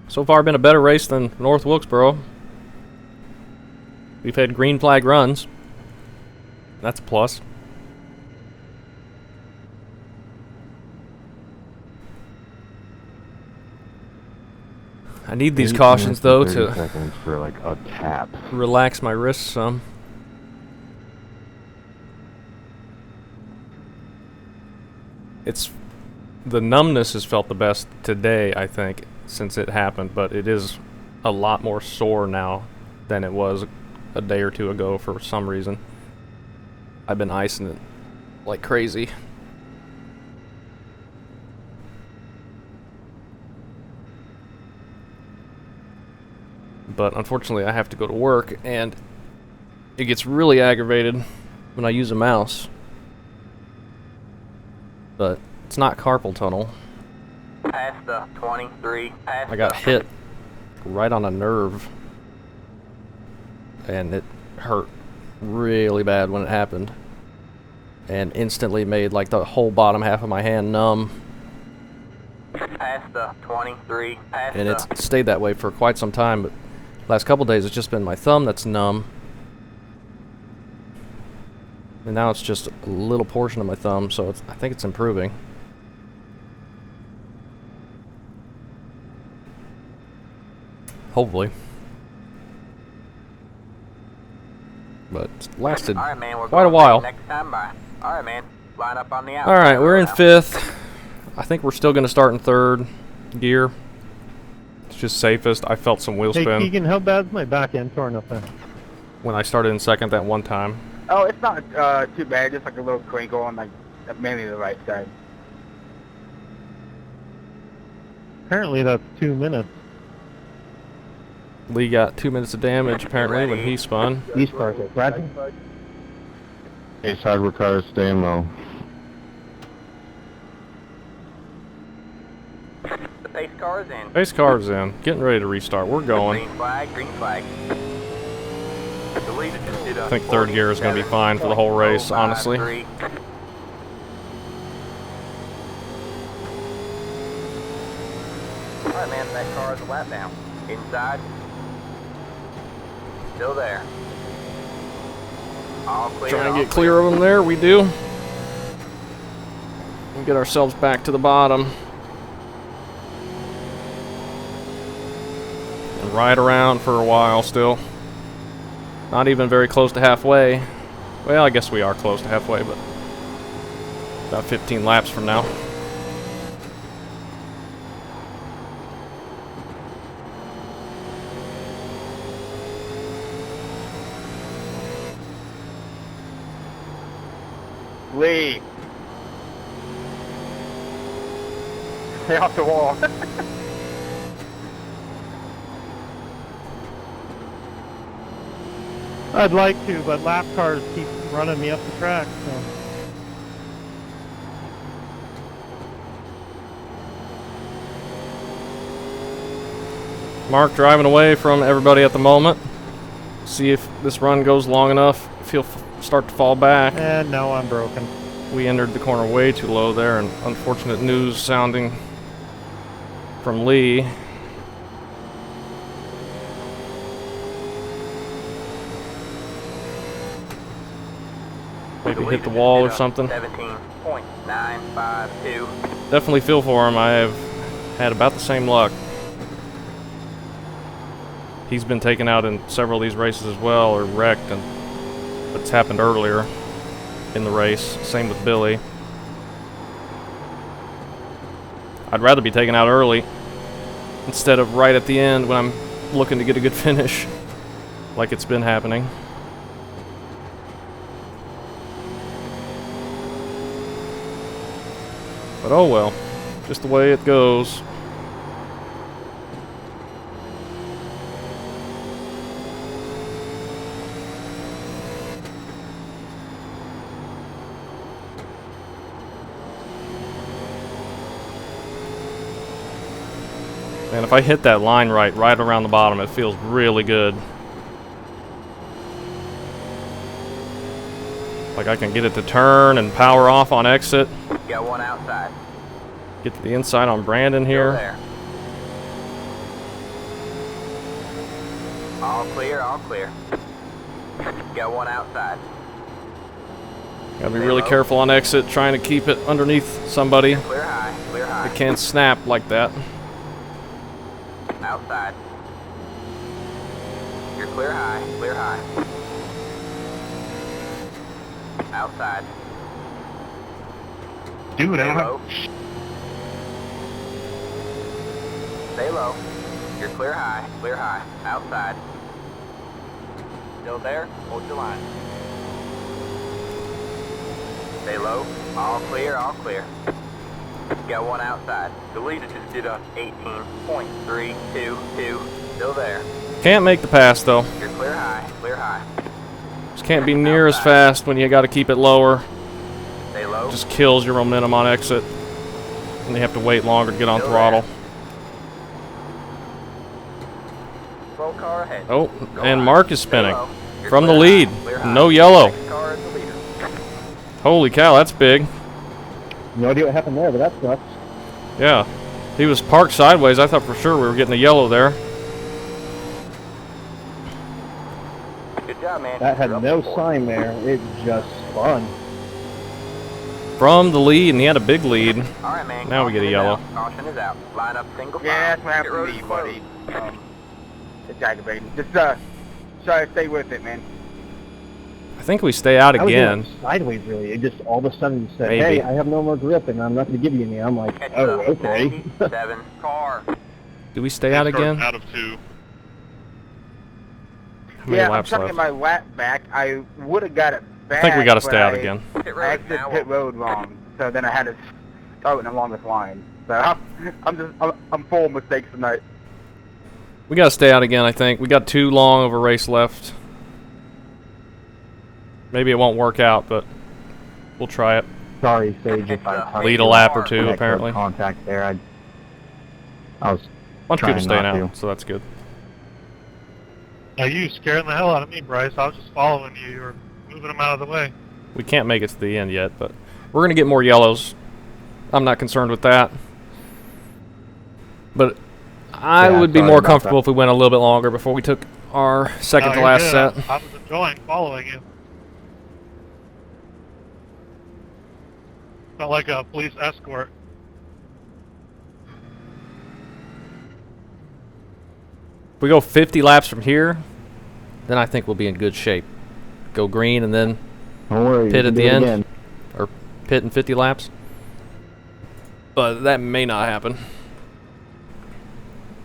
So far been a better race than North Wilkesboro. We've had green flag runs. That's a plus. I need these cautions though to seconds for like a tap. relax my wrists some. It's the numbness has felt the best today, I think, since it happened, but it is a lot more sore now than it was a day or two ago for some reason. I've been icing it like crazy. But unfortunately I have to go to work and it gets really aggravated when I use a mouse. But it's not carpal tunnel. Past the 23. Past I got the hit right on a nerve. And it hurt really bad when it happened. And instantly made like the whole bottom half of my hand numb. Past the 23. Past And the it's stayed that way for quite some time, but last couple days it's just been my thumb that's numb. And now it's just a little portion of my thumb, so I think it's improving. Hopefully. But it's lasted All right, man, we're quite a going while. next time by. All right, man. Line up on the outside. All right, we're in now. 5th. I think we're still going to start in 3rd gear. It's just safest. I felt some wheel Hey, spin Keegan, how bad's my back end torn up there? when I started in 2nd that one time. Oh, it's not too bad. Just like a little crinkle on like mainly the right side. Apparently that's 2 minutes. Lee got 2 minutes of damage apparently when he spun. East Parker. Bradley? Ace hardware cars staying low. The pace car is in. Base car's in. Getting ready to restart. We're going. Green flag, green flag. The leader just did I think 3rd gear is going to be fine for the whole race, honestly. 47.053. All right, man, that car is a lap down. Inside. Still there. All clear. Trying to all get clear of them there. We do. And get ourselves back to the bottom. And ride around for a while still. Not even very close to halfway. Well, I guess we are close to halfway, but about 15 laps from now. Lee. Stay off the wall. I'd like to, but lap cars keep running me up the track, so. Mark driving away from everybody at the moment. See if this run goes long enough, if he'll start to fall back. And now I'm broken. We entered the corner way too low there, and unfortunate news sounding from Lee. Maybe hit the wall or something. 17.952. Definitely feel for him. I have had about the same luck. He's been taken out in several of these races as well, or wrecked, and it's happened earlier in the race. Same with Billy. I'd rather be taken out early instead of right at the end when I'm looking to get a good finish, like it's been happening. But oh well, just the way it goes. And if I hit that line right around the bottom, it feels really good. Like I can get it to turn and power off on exit. Got one outside. Get to the inside on Brandon Still here. there. All clear, all clear. Got one outside. Gotta be really careful on exit, trying to keep it underneath somebody. Clear high, clear high. It can't snap like that. Outside. You're clear high, clear high. Outside. Dude, I Stay don't low. have... Stay low. You're clear high, clear high. Outside. Still there? Hold your line. Stay low. All clear, all clear. Got one outside. The leader just did a 18.322. Still there. Can't make the pass though. You're clear high, clear high. Just can't be near as fast when you gotta keep it lower. Stay low. Just kills your momentum on exit. And you have to wait longer to get on Still throttle. Slow car ahead. Oh, Go and high. Mark is Stay spinning. low. You're From the clear lead. high, clear high. No yellow. Next car is the leader. Holy cow, that's big. No idea what happened there, but that sucks. Yeah. He was parked sideways. I thought for sure we were getting a yellow there. Good job. out, man. That had You're up no to 4. sign there. It just spun. From the lead, and he had a big lead. All right, man. Now we get a Caution is yellow. out. Caution is out. Line up single file. Yeah, that's what Pit happened road to me, is buddy. closed. It's aggravating. Just try to stay with it, man. I think we stay out I was again. going sideways, really. It just all of a sudden said, Maybe. hey, I have no more grip, and I'm not going to give you any. I'm like, Catch oh, the okay. 97 car. Do we stay out again? Out of 2. How many Yeah, I'm laps trying to left? get my lap back. I would have got it back. I think we got to but stay out I- again. Pit I road exited now. pit road wrong, so then I had to start with the longest line. So I'm full of mistakes tonight. We got to stay out again, I think. We got too long of a race left. Maybe it won't work out, but we'll try it. Sorry, Sage, if I touched Lead a you. lap or two, That apparently. close contact there. I was Bunch of people trying staying not out, to. so that's good. Now you scaring the hell out of me, Bryce. I was just following you. You were moving them out of the way. We can't make it to the end yet, but we're going to get more yellows. I'm not concerned with that. But I Yeah, would be sorry more about comfortable that. if we went a little bit longer before we took our second No, to you're last good. set. I was enjoying following you. Felt like a police escort. If we go 50 laps from here, then I think we'll be in good shape. Go green and then Don't worry. pit you at can the do it end, again. or pit in 50 laps. But that may not happen.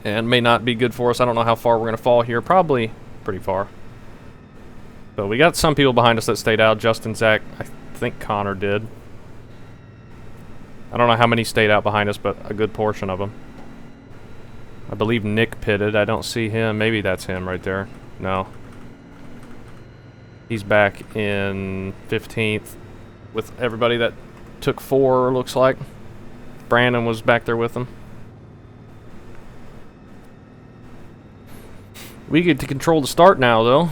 And may not be good for us. I don't know how far we're going to fall here. Probably pretty far. But we got some people behind us that stayed out. Justin, Zach, I think Connor did. I don't know how many stayed out behind us, but a good portion of them. I believe Nick pitted. I don't see him. Maybe that's him right there. No. He's back in 15th with everybody that took 4, looks like. Brandon was back there with them. We get to control the start now, though.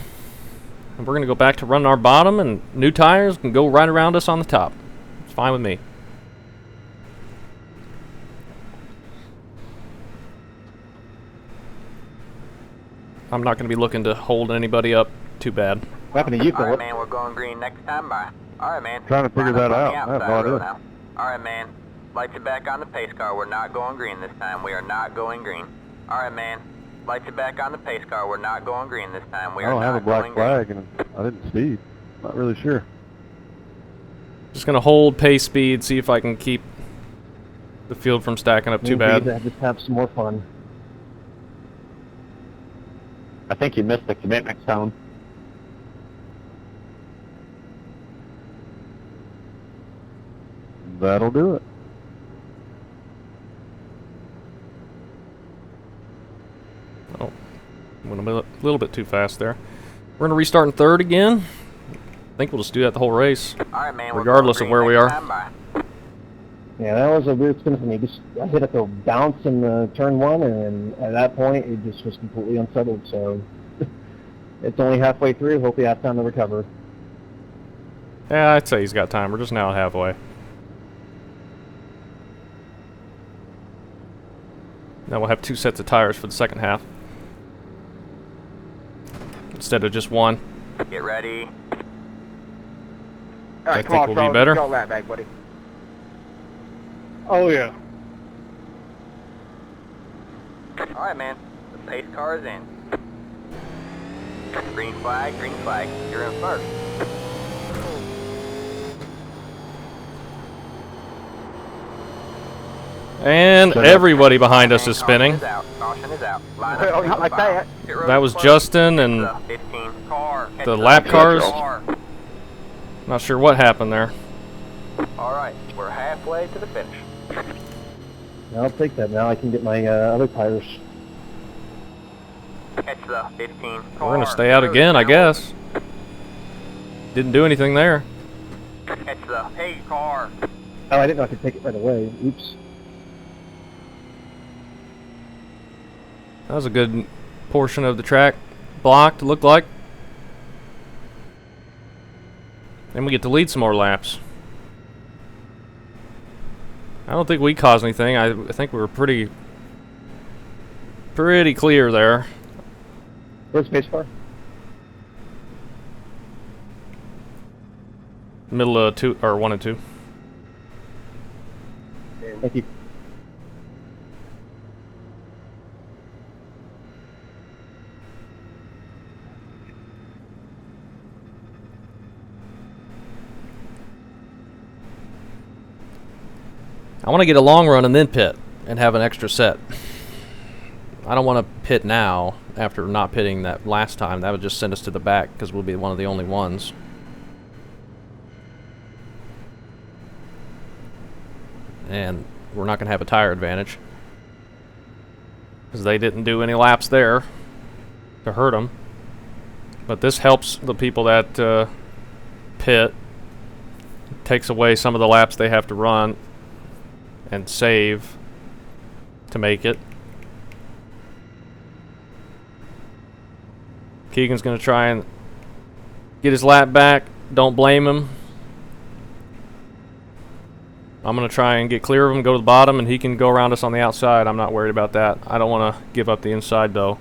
And we're going to go back to running our bottom, and new tires can go right around us on the top. It's fine with me. I'm not going to be looking to hold anybody up too bad. What happened to you, All right, Philip? man, we're going green next time by. All right, man. Trying to figure Line up that on the out. I have outside no row idea. now. All right, man. Light you back on the pace car. We're not going green this time. We are not going green. All right, man. Light you back on the pace car. We're not going green this time. We I are don't have a not black going flag, and I didn't speed. Not really sure. Just going to hold pace speed, see if I can keep the field from stacking up too Means we get bad. to just have some more fun. I think you missed the commitment zone. That'll do it. Oh, went a little bit too fast there. We're going to restart in third again. I think we'll just do that the whole race. green. All right, man. We're Regardless of going where green we next are. time by. Yeah, that was a weird spin for me. Just I hit at the bounce in the turn 1, and at that point, it just was completely unsettled. So it's only halfway through. Hopefully, I have time to recover. Yeah, I'd say he's got time. We're just now halfway. Now we'll have 2 sets of tires for the second half, instead of just one. Get ready. All I right, think come on, we'll be Charles. better. Get your lap back, buddy. Oh, yeah. All right, man. The pace car is in. Green flag, green flag. You're in first. And everybody behind us is spinning. Caution is out. Caution is out. Line up Oh, not single like file. that. Pit road That is was closed. Justin and The 15 car. Catch the lap 15 cars. car. not sure what happened there. All right, we're halfway to the finish. I'll take that. Now I can get my other tires. Catch the 15 car. We're going to stay out again, I guess. Didn't do anything there. Catch the hey car. Oh, I didn't know I could take it right away. Oops. That was a good portion of the track blocked, looked like. And we get to lead some more laps. I don't think we caused anything. I think we were pretty clear there. Where's the pace car? Middle of 2 or 1 and 2. Thank you. I want to get a long run and then pit and have an extra set. I don't want to pit now after not pitting that last time. That would just send us to the back because we'll be one of the only ones. And we're not going to have a tire advantage because they didn't do any laps there to hurt them. But this helps the people that pit. Takes away some of the laps they have to run and save to make it. Keegan's going to try and get his lap back. Don't blame him. I'm going to try and get clear of him, go to the bottom, and he can go around us on the outside. I'm not worried about that. I don't want to give up the inside, though.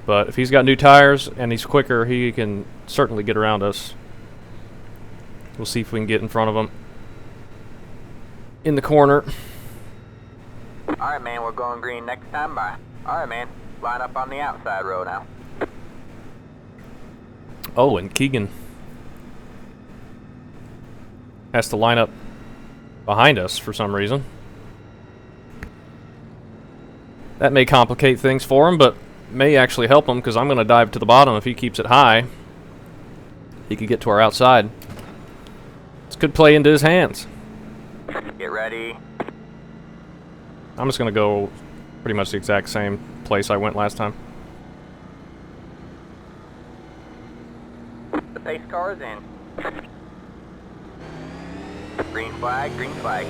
But if he's got new tires and he's quicker, he can certainly get around us. We'll see if we can get in front of him in the corner. Alright, man, we're going green next time by. Alright, man, line up on the outside row now. Oh, and Keegan has to line up behind us for some reason. That may complicate things for him, but may actually help him because I'm going to dive to the bottom. If he keeps it high, he could get to our outside. This could play into his hands. Get ready. I'm just going to go pretty much the exact same place I went last time. The pace car is in. Green flag, green flag.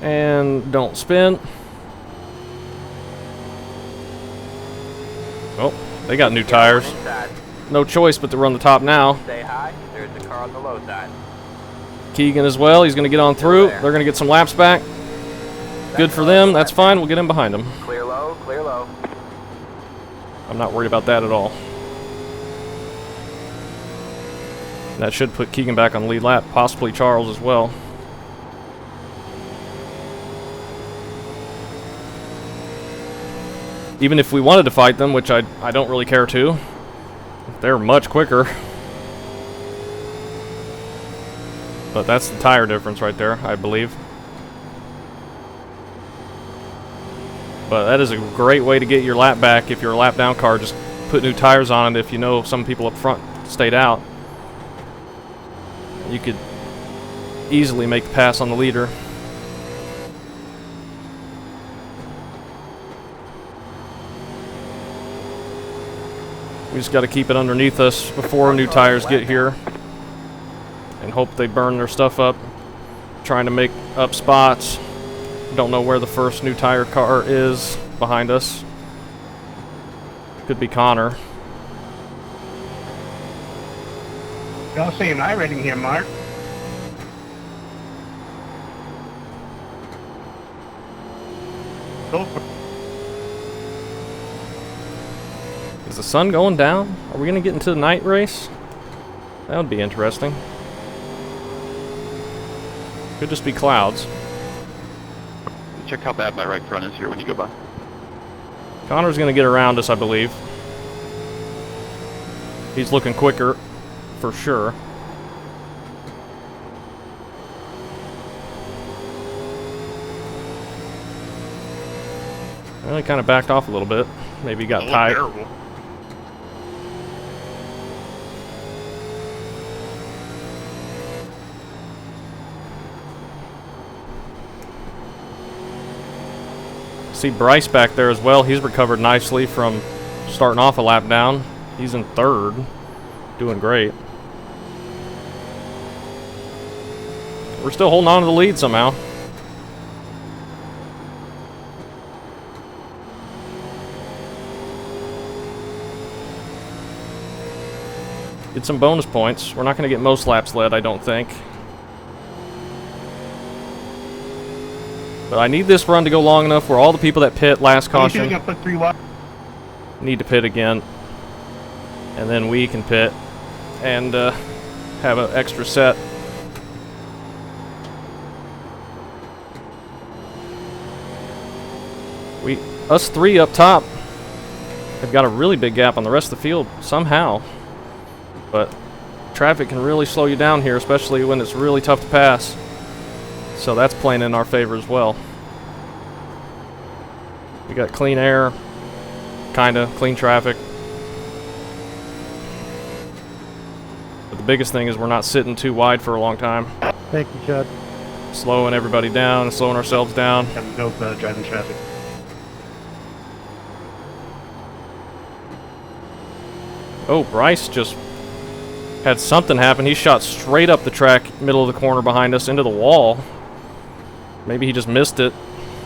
And don't spin. Oh, they got new tires. No choice but to run the top now. Stay high, there's the car on the low side. Keegan as well, he's going to get on through. They're going to get some laps back. Good for them, that's fine, we'll get him behind them. Clear low, clear low. I'm not worried about that at all. That should put Keegan back on the lead lap, possibly Charles as well. Even if we wanted to fight them, which I don't really care to, they're much quicker. But that's the tire difference right there, I believe. But that is a great way to get your lap back if you're a lap down car. Just put new tires on it if you know some people up front stayed out. You could easily make the pass on the leader. We just got to keep it underneath us before new tires get here and hope they burn their stuff up. Trying to make up spots. Don't know where the first new tire car is behind us. Could be Connor. Y'all seeing iRacing here, Mark. Go for Is the sun going down? Are we going to get into the night race? That would be interesting. Could just be clouds. Check how bad my right front is here when you go by. Connor's going to get around us, I believe. He's looking quicker, for sure. Well, he kind of backed off a little bit. Maybe he got tight. Terrible. See Bryce back there as well. He's recovered nicely from starting off a lap down. He's in third, doing great. We're still holding on to the lead somehow. Get some bonus points. We're not going to get most laps led, I don't think. But I need this run to go long enough where all the people that pit last caution Gonna put 3 wide. need to pit again. and then we can pit and have an extra set. Us three up top have got a really big gap on the rest of the field somehow, but traffic can really slow you down here, especially when it's really tough to pass. So that's playing in our favor as well. We got clean air, kinda clean traffic. But the biggest thing is we're not sitting too wide for a long time. Thank you, Chad. Slowing everybody down, slowing ourselves down. Having no driving traffic. Oh, Bryce just had something happen. He shot straight up the track, middle of the corner behind us, into the wall. Maybe he just missed it,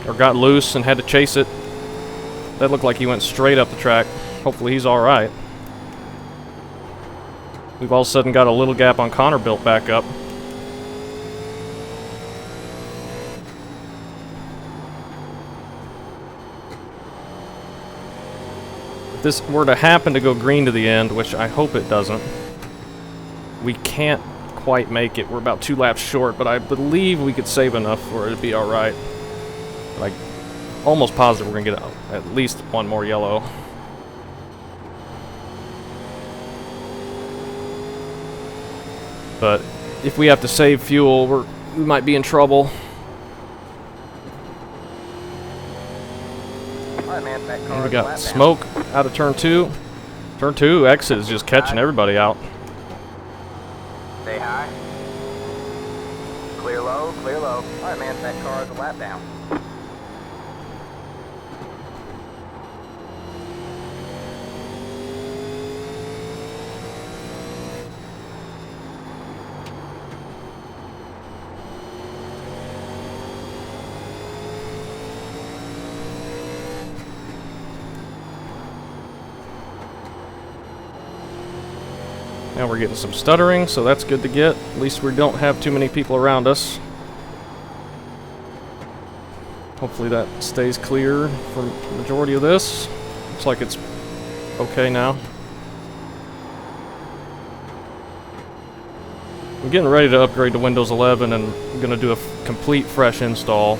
or got loose and had to chase it. That looked like he went straight up the track. Hopefully he's alright. We've all of a sudden got a little gap on Connor built back up. If this were to happen to go green to the end, which I hope it doesn't, we can't quite make it. We're about 2 laps short, but I believe we could save enough for it to be alright. Like, almost positive we're going to get at least one more yellow. But if we have to save fuel, we might be in trouble. Alright, man, that car And we is got flat smoke out of turn 2. Turn 2 exit is just catching everybody out. Stay high. Clear low, clear low. Alright, man, that car is a lap down. Now we're getting some stuttering, so that's good to get. At least we don't have too many people around us. Hopefully that stays clear for the majority of this. Looks like it's okay now. I'm getting ready to upgrade to Windows 11 and I'm going to do a complete fresh install,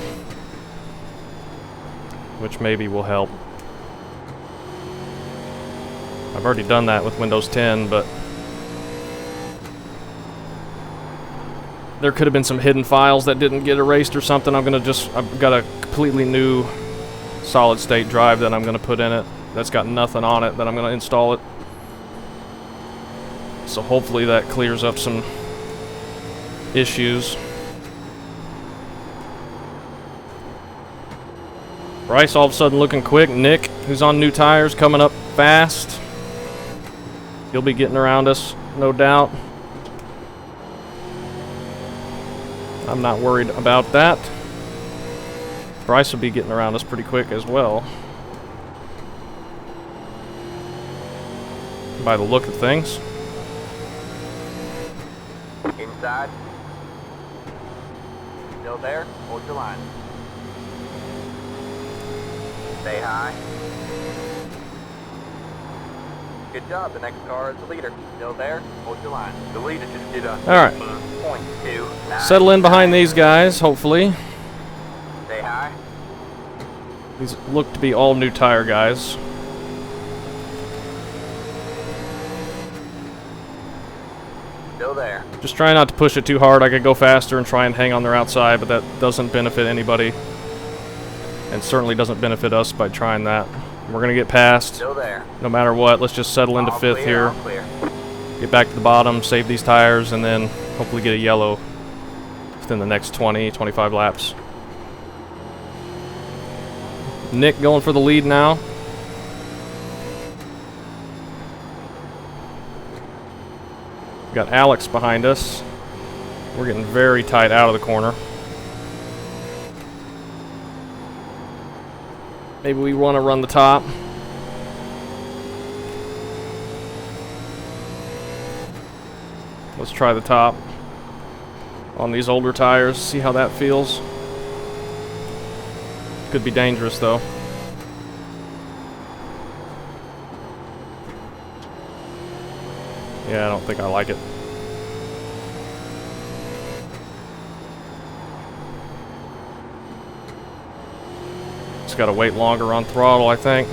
which maybe will help. I've already done that with Windows 10, but there could have been some hidden files that didn't get erased or something. I've got a completely new solid state drive that I'm gonna put in it that's got nothing on it that I'm gonna install it. So hopefully that clears up some issues. Bryce all of a sudden looking quick. Nick, who's on new tires, coming up fast. He'll be getting around us, no doubt. I'm not worried about that. Bryce will be getting around us pretty quick as well, by the look of things. Inside. Still there? Hold your line. Stay high. Good job. The next car is the leader. Still there? Hold your line. The leader just did a Alright. 0.29. Settle in behind these guys, hopefully. Stay high. These look to be all new tire guys. Still there. Just try not to push it too hard. I could go faster and try and hang on their outside, but that doesn't benefit anybody. And certainly doesn't benefit us by trying that. We're going to get past, Still there. no matter what. Let's just settle into All 5th clear, here. all clear. Get back to the bottom, save these tires, and then hopefully get a yellow within the next 20, 25 laps. Nick going for the lead now. Got Alex behind us. We're getting very tight out of the corner. Maybe we want to run the top. Let's try the top on these older tires, see how that feels. Could be dangerous though. Yeah, I don't think I like it. Just gotta wait longer on throttle, I think.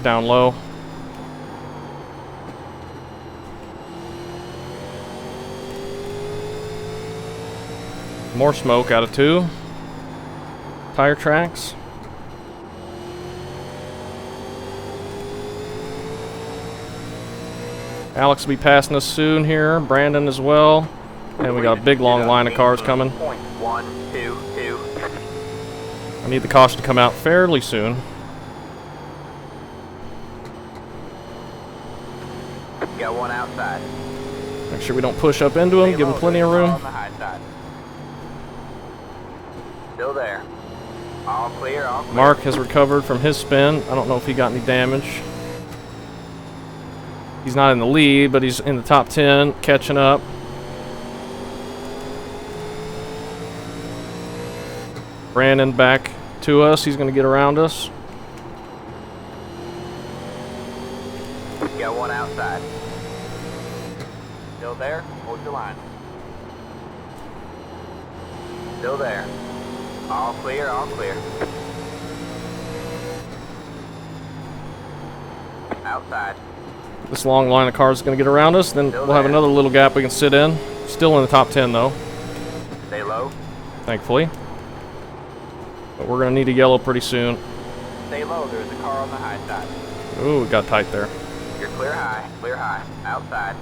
Down low. More smoke out of 2. Tire tracks. Alex will be passing us soon here. Brandon as well. And we got a big long line of cars coming. 122. I need the caution to come out fairly soon. Got one outside. Make sure we don't push up into him. Give him plenty of room. On the high side. Still there. All clear, all clear. Mark has recovered from his spin. I don't know if he got any damage. He's not in the lead, but he's in the top 10, catching up. Brandon back to us. He's going to get around us. Got one outside. Still there? Hold your line. Still there. All clear, all clear. Outside. This long line of cars is going to get around us. Then we'll have another little gap we can sit in. Still in the top 10, though. Stay low. Thankfully. But we're going to need a yellow pretty soon. Stay low. There's a car on the high side. Ooh, it got tight there. You're clear high. Clear high. Outside.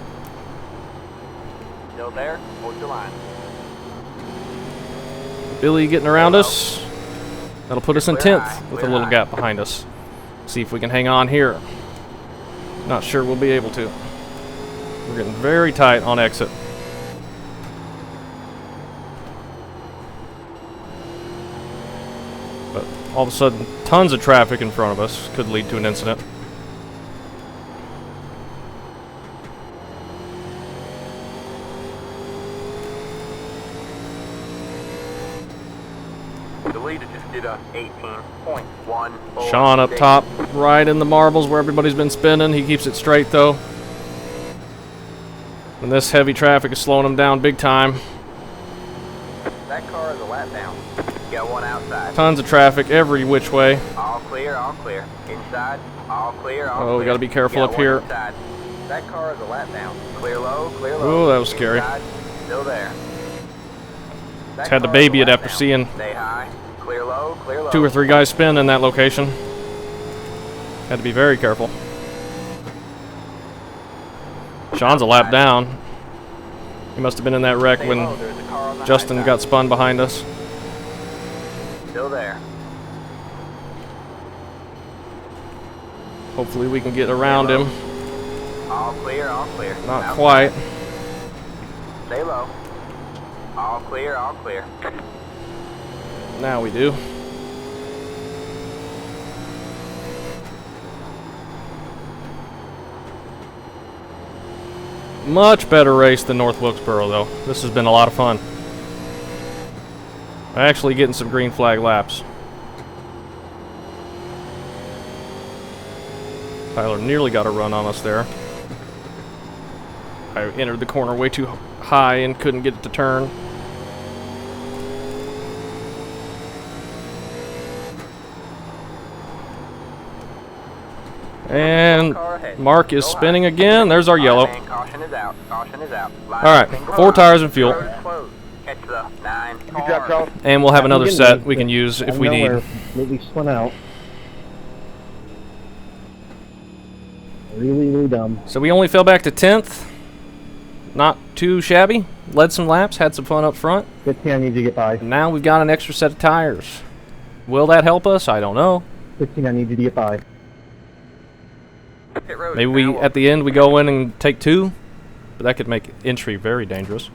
Still there? Hold your line. Billy getting around us. That'll put us in 10th with a little gap behind us. See if we can hang on here. Not sure we'll be able to. We're getting very tight on exit. But all of a sudden, tons of traffic in front of us could lead to an incident. The leader just did a 18.1. Sean up top, right in the marbles where everybody's been spinning. He keeps it straight though. And this heavy traffic is slowing him down big time. That car is a lap down. Got one outside. Tons of traffic every which way. All clear, all clear. Inside, all clear, all clear. Oh, we gotta be careful up here. Inside. That car is a lap down. Clear low, clear low. Ooh, that was scary. Inside, still there. Just had to baby it after seeing Stay high. Clear low, clear low. 2 or 3 guys spin in that location. Had to be very careful. Sean's a lap down. He must have been in that wreck when Justin got spun behind us. Still there. Hopefully we can get around him. All clear, all clear. Not Outside. quite. Stay low. All clear, all clear. Now we do. Much better race than North Wilkesboro, though. This has been a lot of fun. Actually getting some green flag laps. Tyler nearly got a run on us there. I entered the corner way too high and couldn't get it to turn. And Mark is spinning again. There's our yellow. Caution is out. Caution is out. Alright, 4 tires and fuel. Catch the 9 car. And we'll have another set we can use if we need. Completely spun out. Really, really dumb. So we only fell back to 10th. Not too shabby. Led some laps, had some fun up front. 15 I need to get by. And now we've got an extra set of tires. Will that help us? I don't know. 15 I need to get by. Maybe we, at the end, we go in and take 2. But that could make entry very dangerous.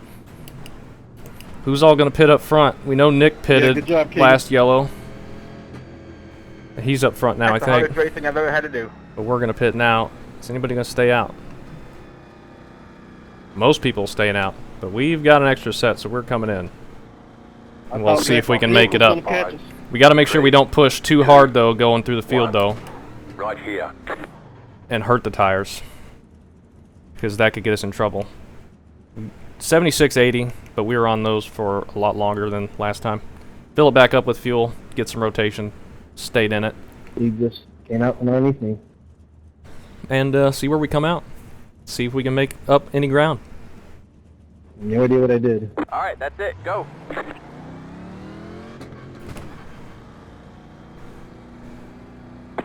Who's all going to pit up front? We know Nick pitted good job, Keith. last yellow. He's up front now, That's I the think. hardest racing I've ever had to do. But we're going to pit now. Is anybody going to stay out? Most people staying out. But we've got an extra set, so we're coming in. And we'll see if we can make it up. We got to make sure we don't push too hard, though, going through the field, though. Right here. And hurt the tires. because that could get us in trouble. 7680, but we were on those for a lot longer than last time. Fill it back up with fuel, get some rotation, stayed in it. He just came out from underneath me. And see where we come out. See if we can make up any ground. No idea what I did. Alright, that's it. Go.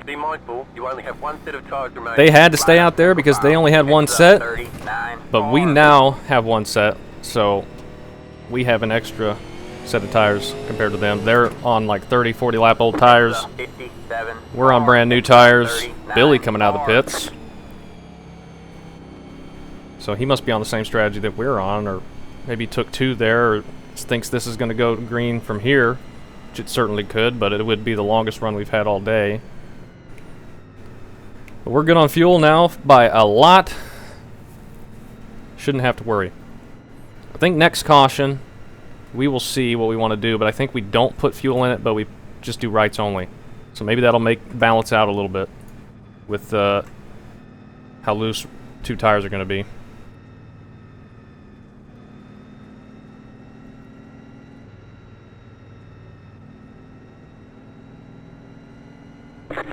Be mindful, you only have one set of tires remaining. They had to stay out there because they only had one set, but we now have one set, so we have an extra set of tires compared to them. They're on like 30, 40 lap old tires. We're on brand new tires. Billy coming out of the pits. So he must be on the same strategy that we're on, or maybe took 2 there, or thinks this is going to go green from here, which it certainly could, but it would be the longest run we've had all day. But we're good on fuel now by a lot. Shouldn't have to worry. I think next caution, we will see what we want to do, but I think we don't put fuel in it, but we just do rights only. So maybe that'll balance out a little bit with how loose 2 tires are going to be.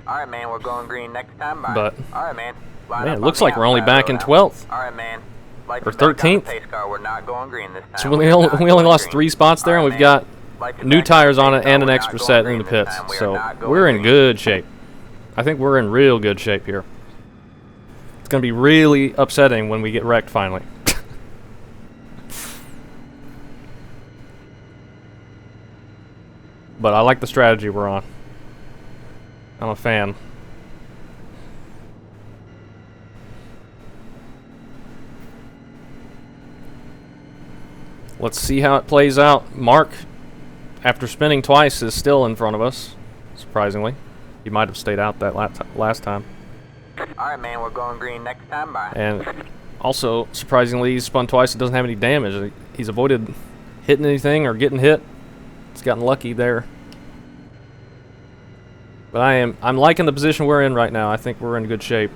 Alright, man, we're going green next time. Bye. But alright, man. Man, it looks like we're only back in 12th. Alright, man. Or 13th. Pace car. We're not going green this time. So we only lost 3 spots there, and we've got new tires on it and an extra set in the pits. So we're in good shape. I think we're in real good shape here. It's going to be really upsetting when we get wrecked finally. But I like the strategy we're on. I'm a fan. Let's see how it plays out. Mark, after spinning twice, is still in front of us, surprisingly. He might have stayed out that last time. Alright, man, we're going green next time. Bye. And also, surprisingly, he's spun twice. It doesn't have any damage. He's avoided hitting anything or getting hit. He's gotten lucky there. But I'm liking the position we're in right now. I think we're in good shape.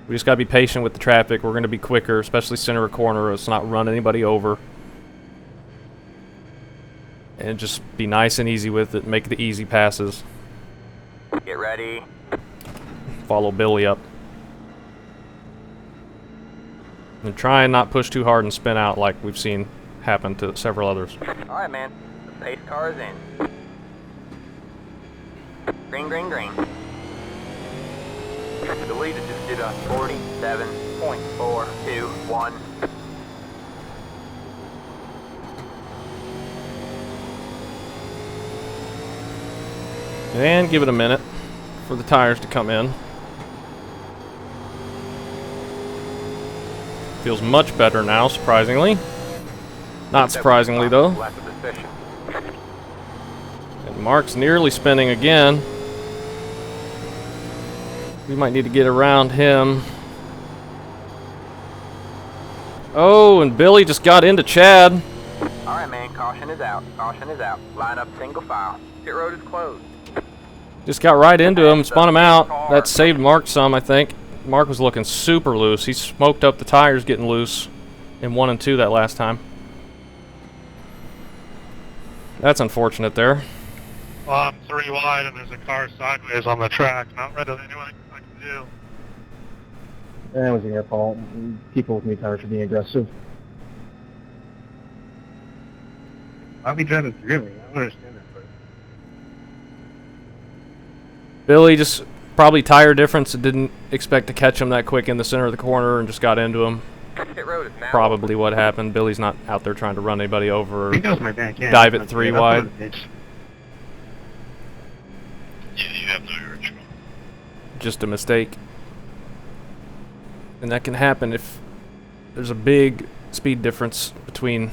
We just got to be patient with the traffic. We're going to be quicker, especially center of corner. Let's not run anybody over. And just be nice and easy with it. Make the easy passes. Get ready. Follow Billy up. And try and not push too hard and spin out like we've seen happen to several others. Alright, man. The pace car is in. Green, green, green. The leader just did a 47.421. And give it a minute for the tires to come in. Feels much better now, surprisingly. Not surprisingly, though. And Mark's nearly spinning again. We might need to get around him. Oh, and Billy just got into Chad. Alright, man, caution is out. Caution is out. Line up single file. Pit road is closed. Just got right into him, spun him out. That saved Mark some, I think. Mark was looking super loose. He smoked up the tires getting loose in 1 and 2 that last time. That's unfortunate there. Well, I'm 3 wide and there's a car sideways on the track. Not ready to anything I can do. That wasn't your fault. People with new tires are being aggressive. I'll be driving through me. I don't understand that part. Billy just probably tire difference. Didn't expect to catch him that quick in the center of the corner and just got into him. Pit road is now. Probably what happened. Billy's not out there trying to run anybody over or He knows my back end. dive it 3 wide. Yeah, you have no urge. Just a mistake. And that can happen if there's a big speed difference between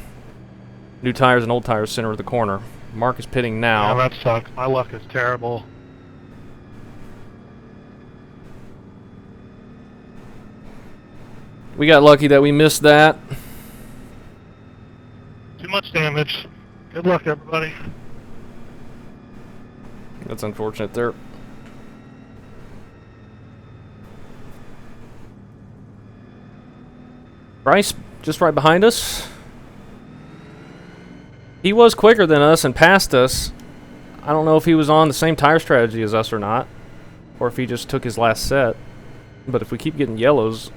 new tires and old tires center of the corner. Mark is pitting now. Yeah, that sucks. My luck is terrible. We got lucky that we missed that. Too much damage. Good luck, everybody. That's unfortunate there. Bryce, just right behind us. He was quicker than us and passed us. I don't know if he was on the same tire strategy as us or not, or if he just took his last set. But if we keep getting yellows,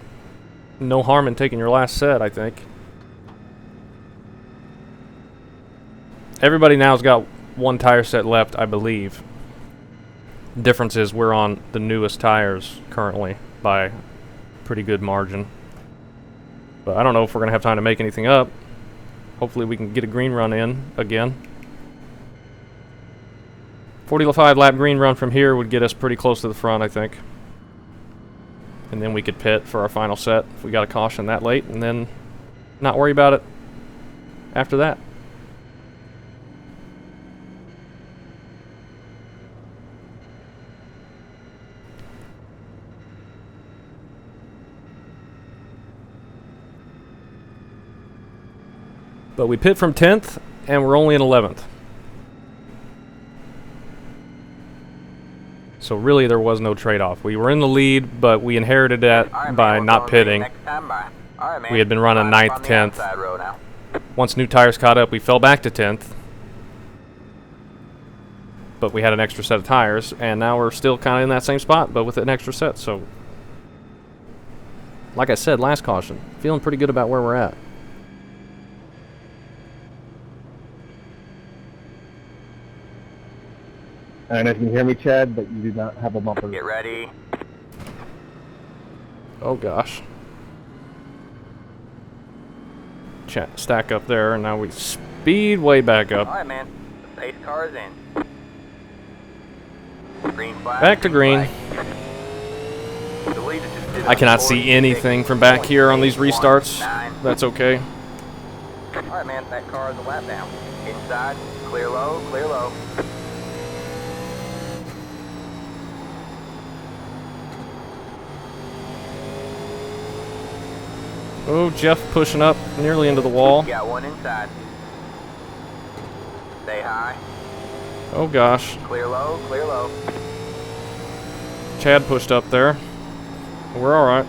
no harm in taking your last set, I think. Everybody now's got one tire set left, I believe. The difference is we're on the newest tires currently by a pretty good margin. But I don't know if we're going to have time to make anything up. Hopefully we can get a green run in again. 45 lap green run from here would get us pretty close to the front, I think. And then we could pit for our final set if we got a caution that late, and then not worry about it after that. But we pit from 10th, and we're only in 11th. So really there was no trade-off. We were in the lead, but we inherited that by not pitting. We had been running 9th, 10th. Once new tires caught up, we fell back to 10th. But we had an extra set of tires, and now we're still kind of in that same spot, but with an extra set. So, like I said, last caution. Feeling pretty good about where we're at. I don't know if you can hear me, Chad, but you do not have a bumper. Get ready. Oh gosh. Stack up there, and now we speed way back up. Alright, man. The pace car is in. Green flag. Back to green. I cannot see anything from back here on these restarts. That's okay. Alright, man. That car is a lap down. Inside. Clear low. Clear low. Oh, Jeff pushing up nearly into the wall. Got one inside. Stay high. Oh gosh. Clear low, clear low. Chad pushed up there. We're alright.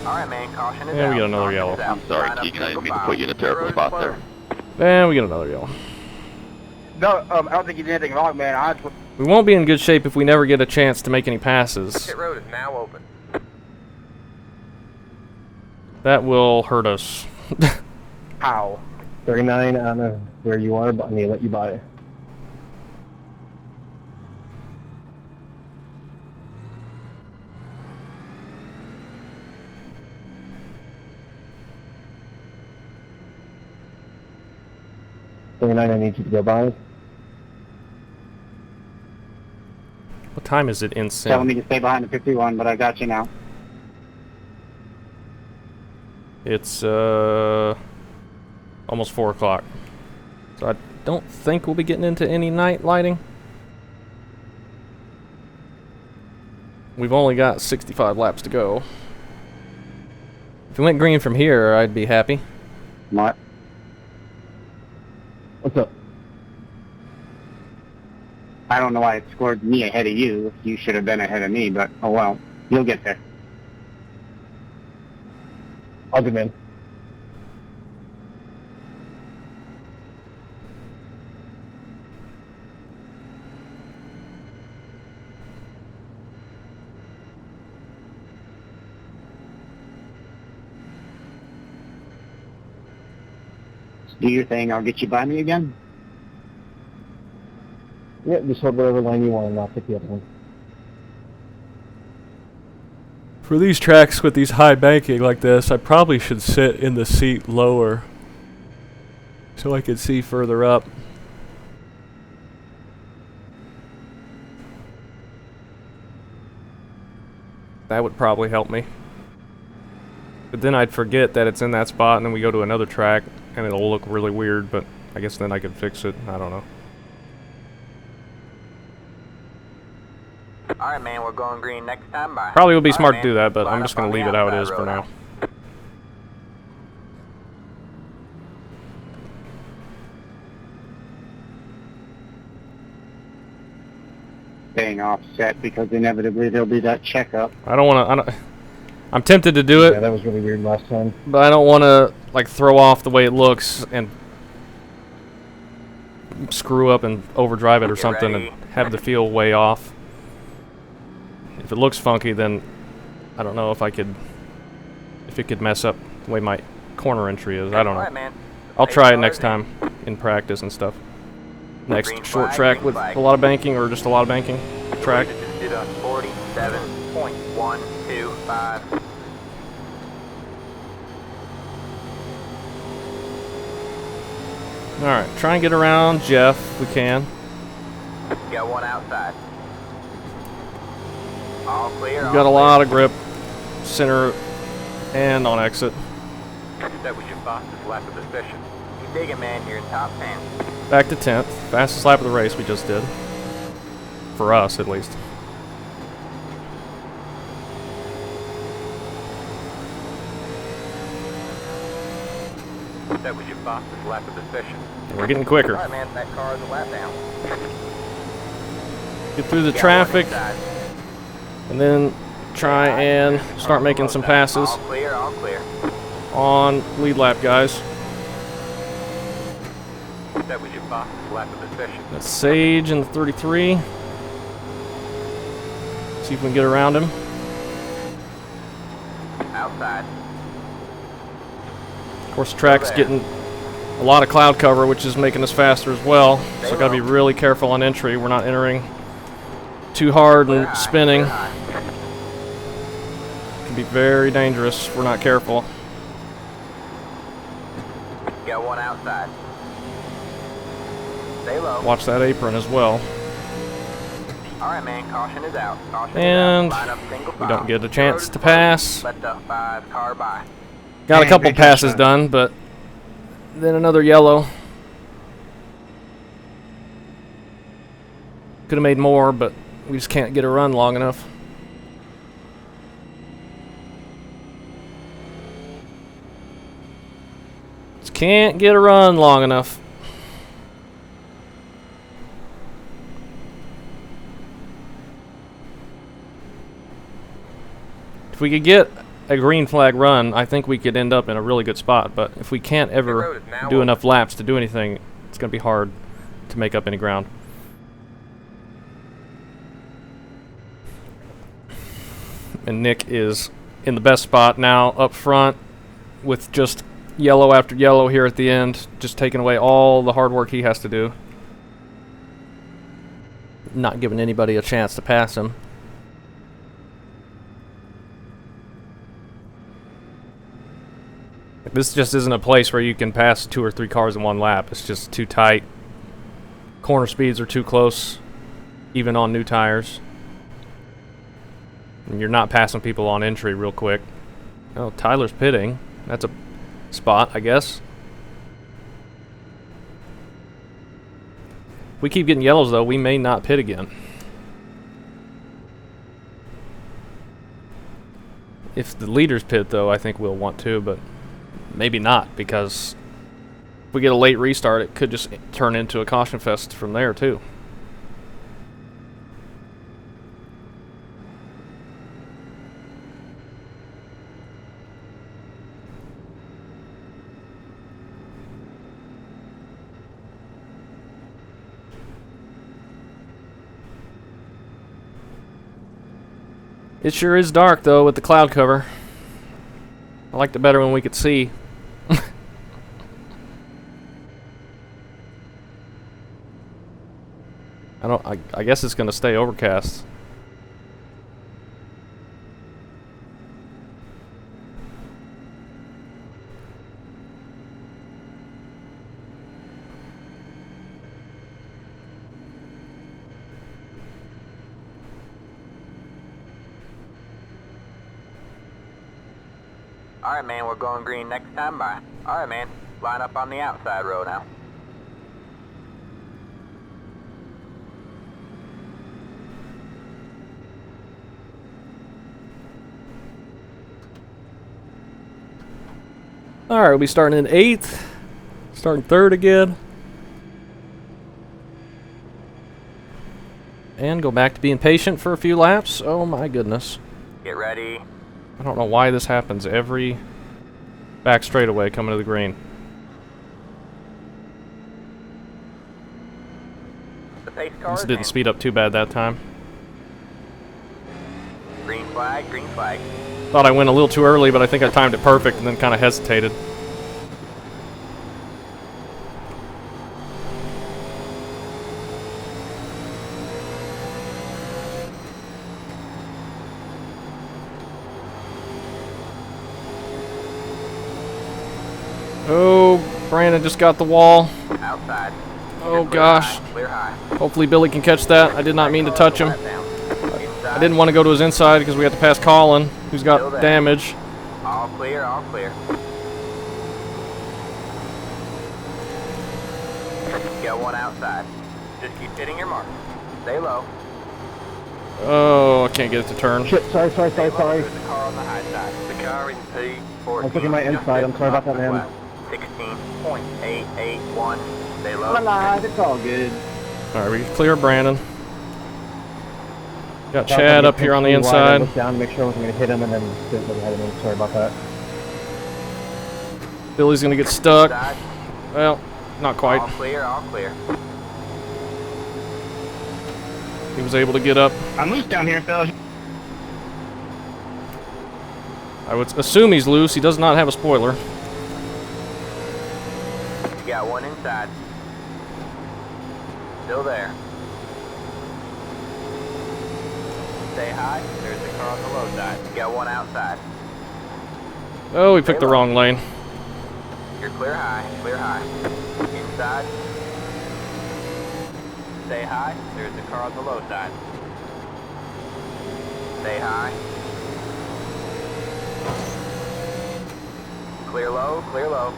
Alright, man, caution is And out. we get another yellow. I'm sorry, Keegan. I didn't mean to put you in a terrible spot there. And we get another yellow. No, I don't think you did anything wrong, man. We won't be in good shape if we never get a chance to make any passes. Pit road is now open. That will hurt us. How? 39, I don't know where you are, but I'm going to let you buy it. I need you to go by. What time is it in Sim? Telling me to stay behind the 51, but I got you now. It's almost 4 o'clock. So I don't think we'll be getting into any night lighting. We've only got 65 laps to go. If we went green from here, I'd be happy. What? What's up? I don't know why it scored me ahead of you. You should have been ahead of me, but oh well. You'll get there. I'll come in. Do your thing, I'll get you by me again. Yeah, just hold whatever line you want and I'll pick the other one. For these tracks with these high banking like this, I probably should sit in the seat lower so I can see further up. That would probably help me. But then I'd forget that it's in that spot, and then we go to another track, and it'll look really weird, but I guess then I could fix it. I don't know. Alright, man, we're going green next time. Bye. Probably would be smart man. to do that, but Line I'm just up going on to the leave it how it outside is for road now. Staying offset because inevitably there'll be that checkup. I don't want to. I'm tempted to do it. Yeah, that was really weird last time. But I don't want to like throw off the way it looks and screw up and overdrive it or something and have the feel way off. If it looks funky, then I don't know if it could mess up the way my corner entry is. I don't know. I'll try it next time in practice and stuff. Next short track with a lot of banking or just a lot of banking track. 47.125. Alright, try and get around Jeff if we can. Got one outside. All clear. We've got a lot of grip, center and on exit. That was your fastest lap of the session. You dig it, man. You're in top 10. Back to 10th. Fastest lap of the race we just did. For us, at least. That was your fastest lap of the session. And we're getting quicker. Alright, man. That car is a lap down. Get through the traffic. And then try and start making some passes. All clear, all clear. On lead lap, guys. That was your fastest lap of the session. That's Sage in the 33. See if we can get around him. Outside. Of course, the track's getting a lot of cloud cover, which is making us faster as well. So I've got to be really careful on entry. We're not entering too hard and spinning. It can be very dangerous if we're not careful. Got one outside. Stay low. Watch that apron as well. Alright, man. Caution is out. Caution And is out. Line up single we file. don't get a chance to pass. Let the 5 car by. Got a couple passes done, but then another yellow. Could have made more, but we just can't get a run long enough. Just can't get a run long enough. If we could get a green flag run, I think we could end up in a really good spot, but if we can't ever do enough laps to do anything, it's going to be hard to make up any ground. And Nick is in the best spot now, up front, with just yellow after yellow here at the end, just taking away all the hard work he has to do. Not giving anybody a chance to pass him. This just isn't a place where you can pass 2 or 3 cars in one lap. It's just too tight. Corner speeds are too close, even on new tires. And you're not passing people on entry real quick. Oh, Tyler's pitting. That's a spot, I guess. If we keep getting yellows, though, we may not pit again. If the leaders pit, though, I think we'll want to, but maybe not, because if we get a late restart, it could just turn into a caution fest from there, too. It sure is dark, though, with the cloud cover. I liked it better when we could see. I guess it's going to stay overcast. Alright, man, we're going green next time by. Alright, man, line up on the outside row now. Alright, we'll be starting in 8th. Starting 3rd again. And go back to being patient for a few laps. Oh my goodness. Get ready. I don't know why this happens every back straightaway coming to the green. The pace car This is didn't in. speed up too bad that time. Green flag, green flag. Thought I went a little too early, but I think I timed it perfect and then kind of hesitated. Oh, Brandon just got the wall. Outside. Oh Clear gosh. high, clear high. Hopefully Billy can catch that. I did not mean to touch him. I didn't want to go to his inside because we had to pass Colin, who's got damage. All clear, all clear. Got one outside. Just keep hitting your mark. Stay low. Oh, I can't get it to turn. Shit, sorry. There's a car on the high side. The car in P. I'm taking my inside. I'm sorry about that, man. 16.881. Stay low. I'm alive. It's all good. Alright, we clear Brandon. Got Thought Chad I'd up here on the pitch too wide. I inside. looked down to make sure I wasn't going to hit him, and then didn't look ahead of me. Sorry about that. Billy's gonna get stuck. Side. Well, not quite. All clear, all clear. He was able to get up. I'm loose down here, fellas. I would assume he's loose. He does not have a spoiler. You got one inside. Still there. Stay high. There's a car on the low side. You got one outside. Oh, he picked the wrong lane. You're clear high, clear high. Inside. Stay high. There's a car on the low side. Stay high. Clear low, clear low.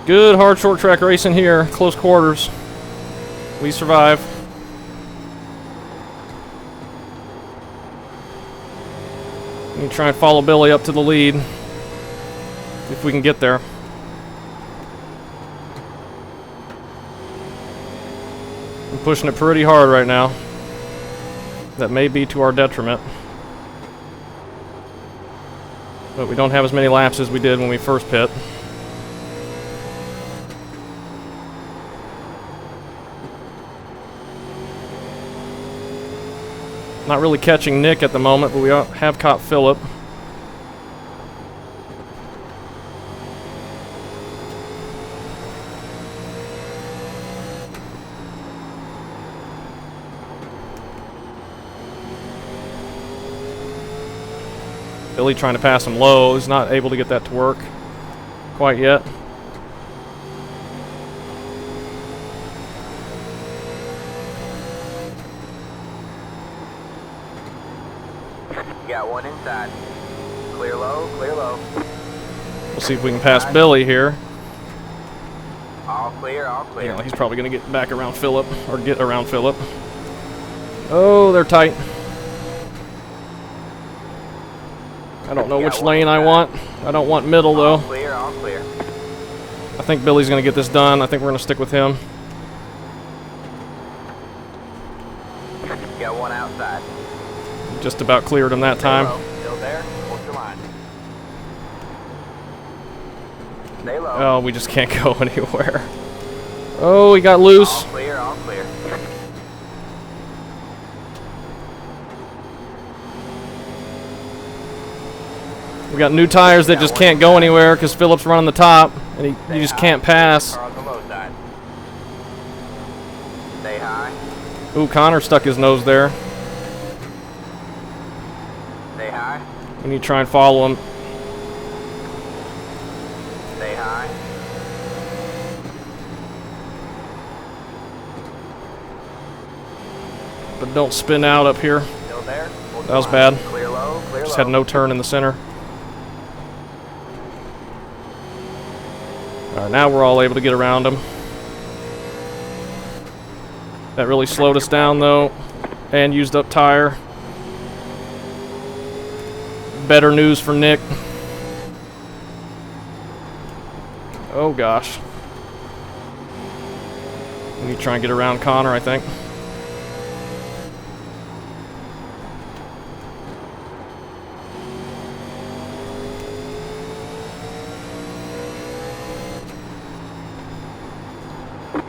Good hard short track racing here. Close quarters. We survive. We try and follow Billy up to the lead. If we can get there. I'm pushing it pretty hard right now. That may be to our detriment. But we don't have as many laps as we did when we first pit. Not really catching Nick at the moment, but we have caught Phillip. Billy trying to pass him low. He's not able to get that to work quite yet. You got one inside. Clear low, clear low. We'll see if we can pass Billy here. All clear, all clear. Yeah, he's probably going to get back around Phillip, or get around Phillip. Oh, they're tight. I don't know which lane I want. I don't want middle, though. All clear, all clear. I think Billy's going to get this done. I think we're going to stick with him. You got one outside. Just about cleared him that time. Still there. Hold your line. Stay low. Oh, we just can't go anywhere. Oh, he got loose. All clear, all clear. We got new tires that just can't go anywhere because Phillip's running the top, and you just can't pass. Car on the low side. Stay high. Ooh, Connor stuck his nose there. Stay high. We need to try and follow him. Stay high. But don't spin out up here. Still there. Hold That was your line. bad. Clear low, clear Just low. had no turn in the center. Alright, now we're all able to get around him. That really slowed us down, though, and used up tire. Better news for Nick. Oh gosh. We need to try and get around Connor, I think.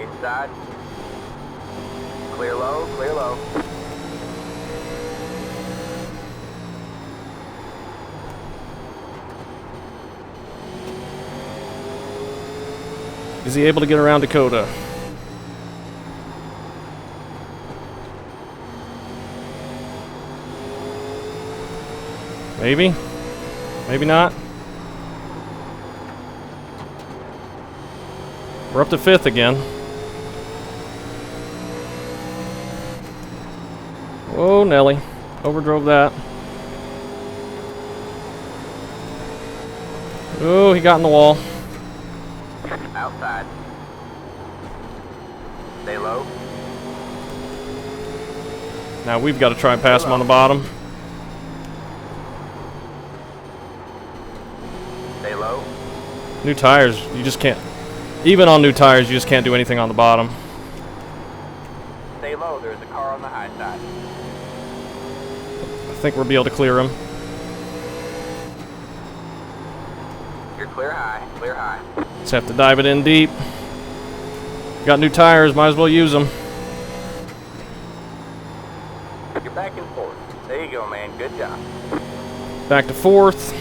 Inside. Clear low, clear low. Is he able to get around Dakota? Maybe? Maybe not? We're up to 5th again. Whoa, Nelly. Overdrove that. Oh, he got in the wall. Outside. Stay low. Now we've got to try and pass him on the bottom. Stay low. New tires, you just can't. Even on new tires, you just can't do anything on the bottom. Stay low. There's a car on the high side. I think we'll be able to clear him. You're clear high. Clear high. Just have to dive it in deep. Got new tires, might as well use them. You're back and forth. There you go, man. Good job. Back to 4th.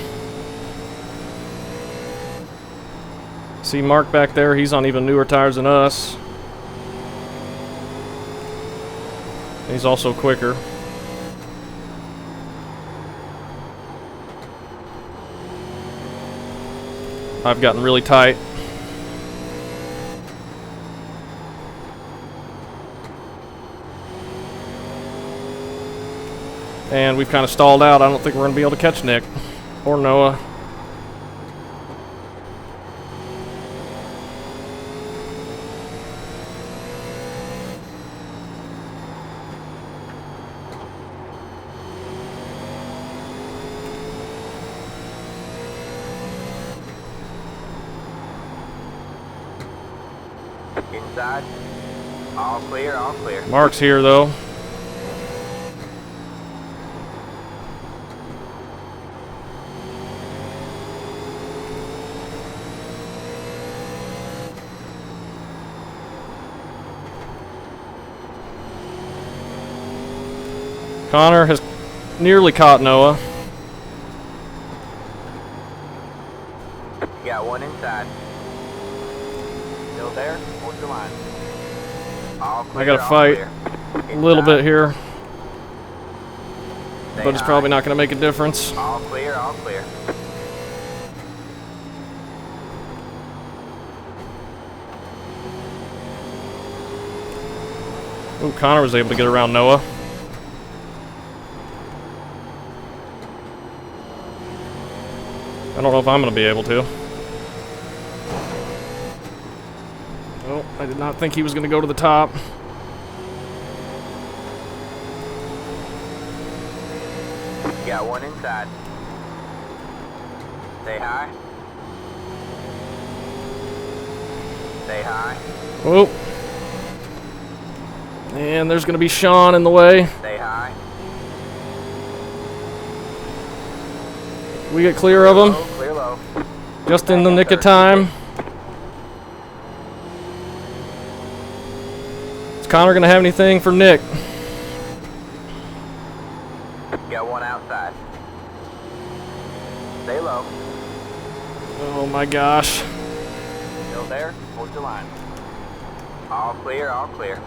See Mark back there, he's on even newer tires than us. He's also quicker. I've gotten really tight. And we've kind of stalled out. I don't think we're going to be able to catch Nick or Noah. Inside. All clear, all clear. Mark's here though. Connor has nearly caught Noah. You got one inside. Still there? Hold the line. All clear, I gotta all fight clear. a little Inside. bit here, Stay but it's high. probably not gonna make a difference. All clear, all clear. Ooh, Connor was able to get around Noah. I don't know if I'm gonna be able to. Oh, I did not think he was gonna go to the top. You got one inside. Stay high. Stay high. Oh. And there's gonna be Sean in the way. Stay high. We get clear of him. Low, clear low. Just in the nick of time. Is Connor gonna have anything for Nick? You got one outside. Stay low. Oh my gosh. Still there? Hold your line. All clear, all clear.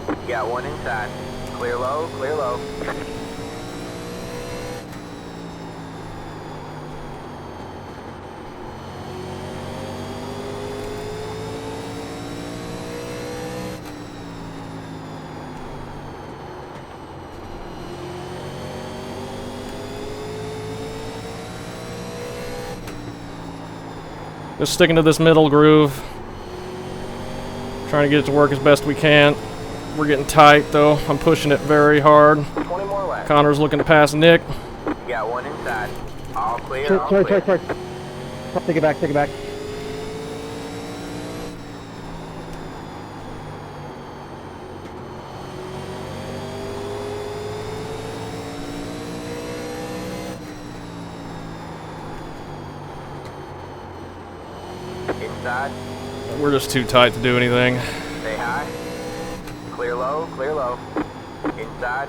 You got one inside. Clear low, clear low. Just sticking to this middle groove. Trying to get it to work as best we can. We're getting tight though. I'm pushing it very hard. 20 more left. Connor's looking to pass Nick. You got one inside. All clear, all Sorry. clear. Take it back. Inside. We're just too tight to do anything. Stay high. Clear low, clear low. Inside.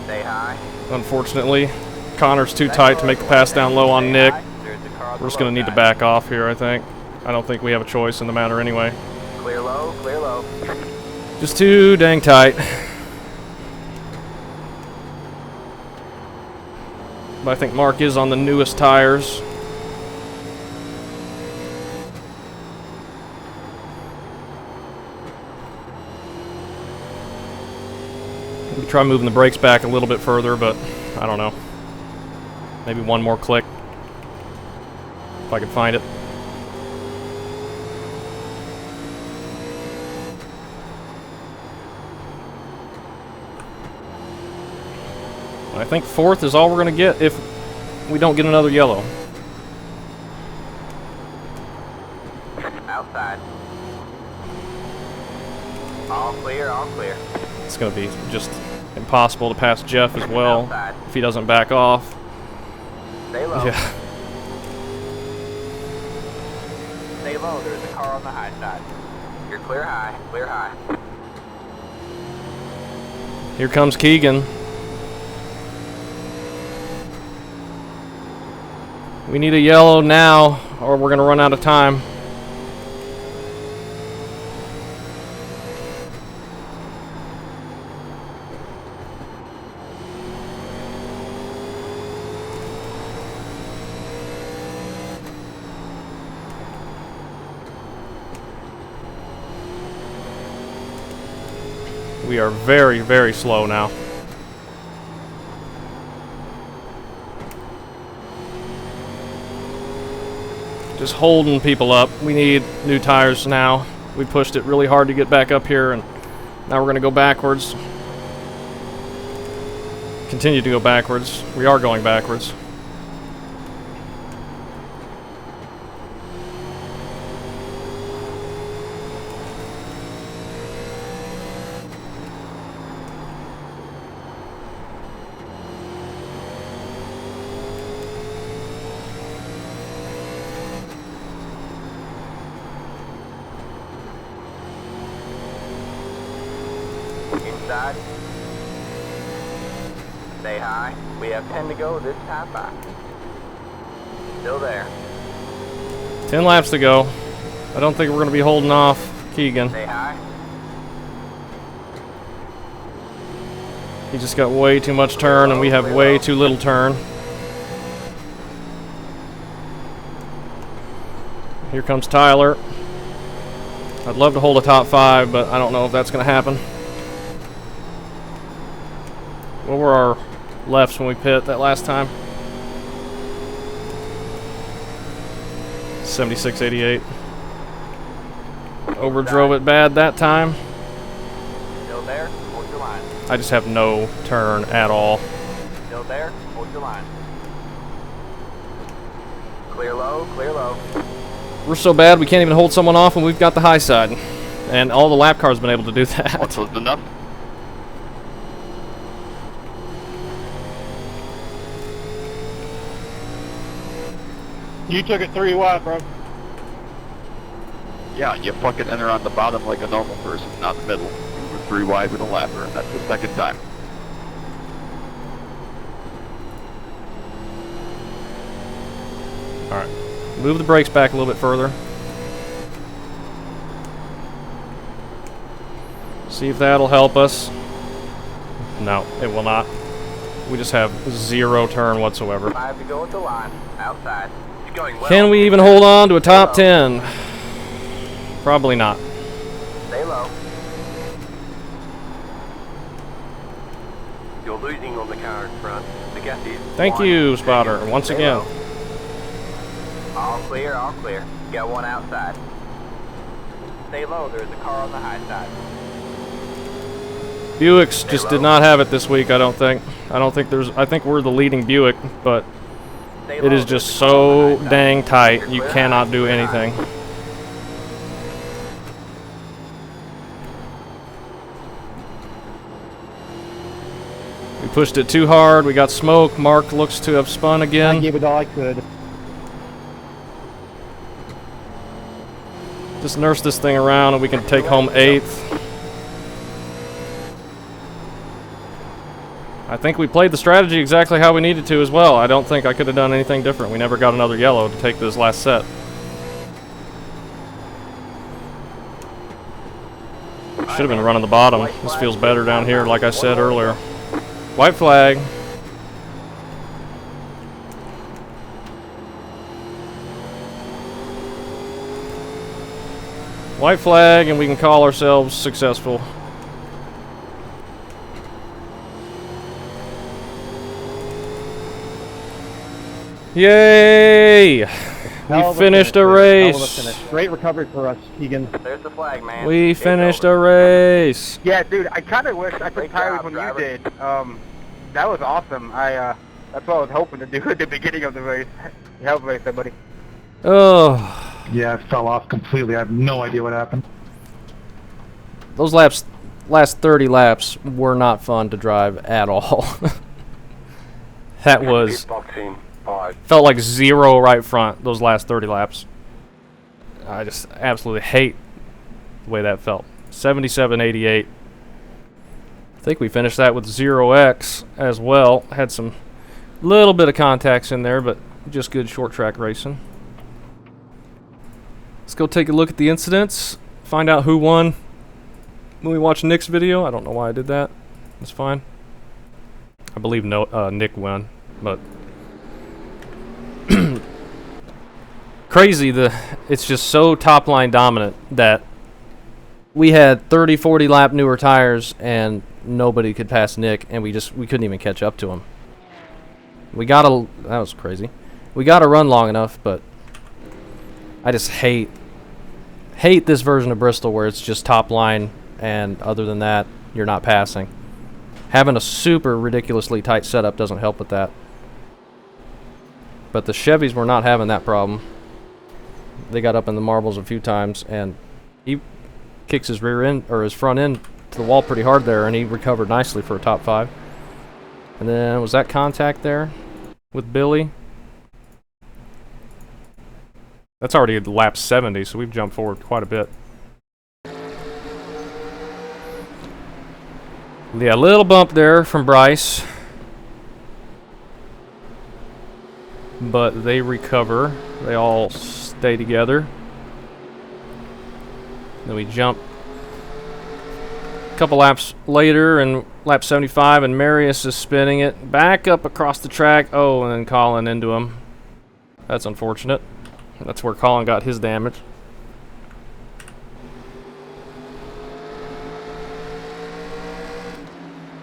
Stay high. Unfortunately, Connor's too tight to make the pass down low on Nick. We're just going to need to back off here, I think. I don't think we have a choice in the matter anyway. Clear low, clear low. Just too dang tight. But I think Mark is on the newest tires. We try moving the brakes back a little bit further, but I don't know. Maybe one more click, if I can find it. I think fourth is all we're going to get if we don't get another yellow. Outside. All clear, all clear. It's going to be just impossible to pass Jeff as well Outside. if he doesn't back off. Stay low. Yeah. Stay low, there's a car on the high side. You're clear high, clear high. Here comes Keegan. We need a yellow now, or we're going to run out of time. We are very, very slow now. Just holding people up. We need new tires now. We pushed it really hard to get back up here, and now we're going to go backwards. Continue to go backwards. We are going backwards. Inside. Stay high. We have 10 to go this top 5. Still there. 10 laps to go. I don't think we're going to be holding off Keegan. Stay high. He just got way too much turn, and we have way too little turn. Here comes Tyler. I'd love to hold a top 5, but I don't know if that's going to happen. What were our lefts when we pit that last time? 76.88. Overdrove it bad that time. Still there. Hold your line. I just have no turn at all. Still there. Hold your line. Clear low. Clear low. We're so bad we can't even hold someone off when we've got the high side. And all the lap cars have been able to do that. What's enough? You took it 3 wide, bro. Yeah, you fucking enter on the bottom like a normal person, not the middle. You were 3 wide with a lapper, and that's the second time. Alright. Move the brakes back a little bit further. See if that'll help us. No, it will not. We just have 0 turn whatsoever. 5 to go at the line. Outside. It's going well. Can we even hold on to a top 10? Probably not. Stay low. You're losing on the car in front. The gap is Thank you, spotter, once Stay again. low. All clear, all clear. Got one outside. Stay low, there's a car on the high side. Buicks just did not have it this week, I don't think. I think we're the leading Buick, but Stay it low, is there's just a car on the so high side. dang tight, You're you clear cannot high, do clear anything. high. We pushed it too hard, we got smoke, Mark looks to have spun I again. gave it all I could. Just nurse this thing around and we can take home 8th. I think we played the strategy exactly how we needed to as well. I don't think I could have done anything different. We never got another yellow to take this last set. Should have been running the bottom. This feels better down here, like I said earlier. White flag. White flag, and we can call ourselves successful. Yay! We finished a race. Great recovery for us, Keegan. There's the flag, man. We finished a race. Yeah, dude, I kind of wish I could tire when you did. That was awesome. That's what I was hoping to do at the beginning of the race. Help race, buddy. Oh. Yeah, I fell off completely. I have no idea what happened. Those laps, last 30 laps, were not fun to drive at all. That was... Felt like 0 right front, those last 30 laps. I just absolutely hate the way that felt. 77.88. I think we finished that with 0x as well. Had some little bit of contacts in there, but just good short track racing. Let's go take a look at the incidents. Find out who won when we watch Nick's video. I don't know why I did that. That's fine. I believe Nick won, but... Crazy, it's just so top line dominant that we had 30-40 lap newer tires and nobody could pass Nick, and we couldn't even catch up to him. That was crazy. We got to run long enough, but I just hate this version of Bristol where it's just top line, and other than that, you're not passing. Having a super ridiculously tight setup doesn't help with that. But the Chevys were not having that problem. They got up in the marbles a few times, and he kicks his rear end or his front end to the wall pretty hard there, and he recovered nicely for a top 5. And then was that contact there with Billy? That's already at lap 70, so we've jumped forward quite a bit. Yeah, a little bump there from Bryce. But they recover. They all stay together. Then we jump a couple laps later, and lap 75, and Marius is spinning it back up across the track. Oh, and then Colin into him. That's unfortunate. That's where Colin got his damage.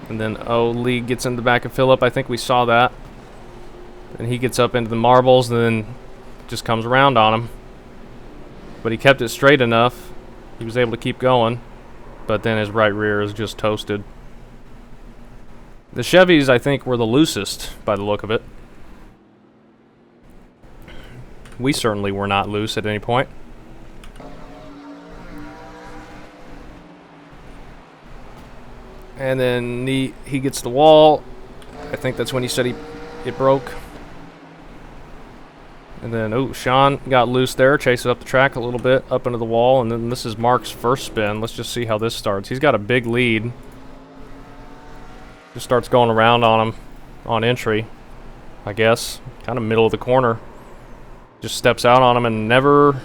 And then, Lee gets in the back of Phillip. I think we saw that. And he gets up into the marbles and then just comes around on him. But he kept it straight enough. He was able to keep going. But then his right rear is just toasted. The Chevys, I think, were the loosest by the look of it. We certainly were not loose at any point. And then he gets the wall. I think that's when he said it broke. And then, Sean got loose there, chased it up the track a little bit, up into the wall, and then this is Mark's first spin. Let's just see how this starts. He's got a big lead. Just starts going around on him on entry, I guess. Kind of middle of the corner. Just steps out on him and never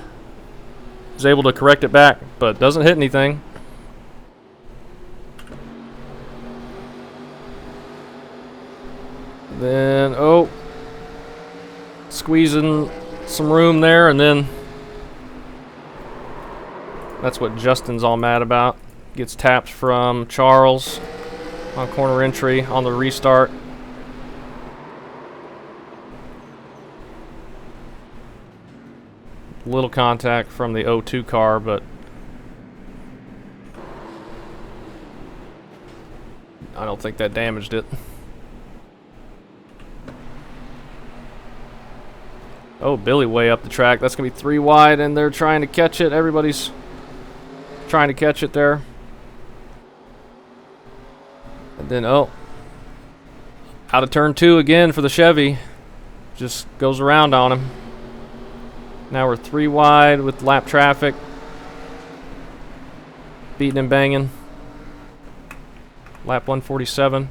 is able to correct it back, but doesn't hit anything. Then, squeezing some room there, and then that's what Justin's all mad about. Gets tapped from Charles on corner entry on the restart. Little contact from the 02 car, but I don't think that damaged it. Billy way up the track. That's going to be 3 wide, and they're trying to catch it. Everybody's trying to catch it there. And then, out of turn 2 again for the Chevy. Just goes around on him. Now we're 3 wide with lap traffic. beating and banging. Lap 147.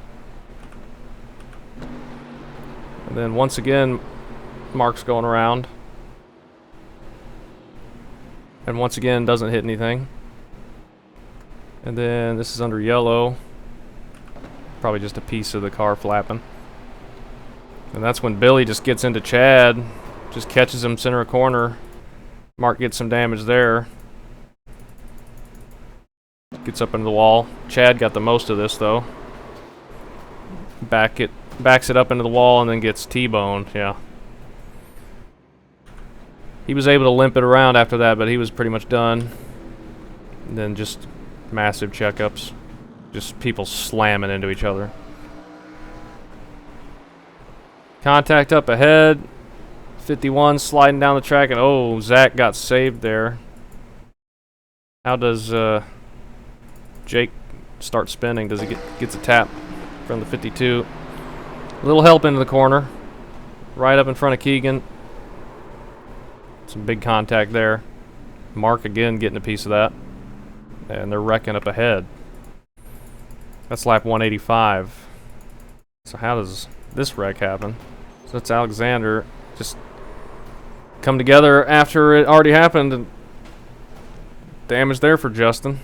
And then once again, Mark's going around. And once again, doesn't hit anything. And then this is under yellow. Probably just a piece of the car flapping. And that's when Billy just gets into Chad. Just catches him center of corner. Mark gets some damage there. Gets up into the wall. Chad got the most of this though. Backs it up into the wall and then gets T-boned. Yeah. He was able to limp it around after that, but he was pretty much done. And then just massive checkups. Just people slamming into each other. Contact up ahead. 51 sliding down the track, and oh, Zach got saved there. How does Jake start spinning? Does he gets a tap from the 52? A little help into the corner. Right up in front of Keegan. Some big contact there. Mark again getting a piece of that. And they're wrecking up ahead. That's lap 185. So how does this wreck happen? So it's Alexander just come together after it already happened, and damage there for Justin.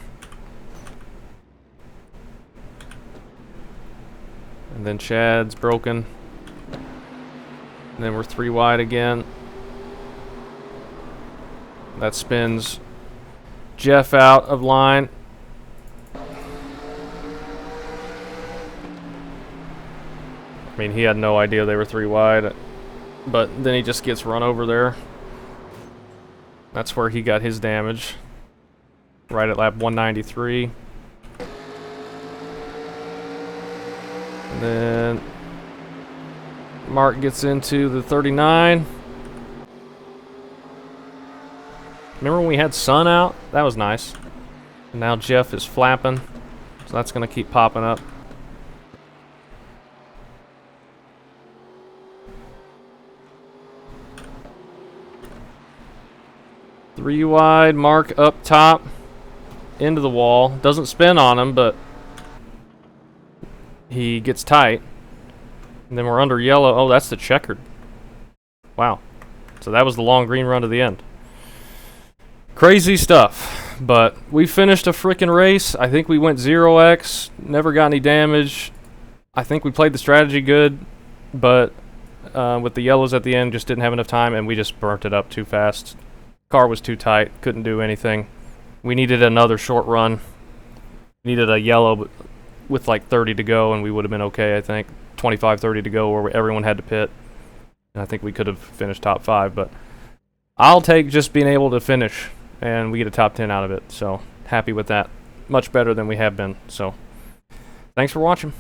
And then Chad's broken. And then we're 3 wide again. That spins Jeff out of line. I mean, he had no idea they were 3 wide, but then he just gets run over there. That's where he got his damage. Right at lap 193. And then Mark gets into the 39. Remember when we had sun out? That was nice. And now Jeff is flapping, so that's going to keep popping up. Three wide, Mark up top, into the wall. Doesn't spin on him, but he gets tight. And then we're under yellow. Oh, that's the checkered. Wow. So that was the long green run to the end. Crazy stuff. But we finished a freaking race. I think we went 0x. Never got any damage. I think we played the strategy good, but with the yellows at the end, just didn't have enough time, and we just burnt it up too fast. Car was too tight, couldn't do anything. We needed another short run. Needed a yellow with like 30 to go, and we would have been okay, I think. 25, 30 to go, where everyone had to pit. And I think we could have finished top 5, but I'll take just being able to finish, and we get a top 10 out of it. So happy with that. Much better than we have been. So thanks for watching.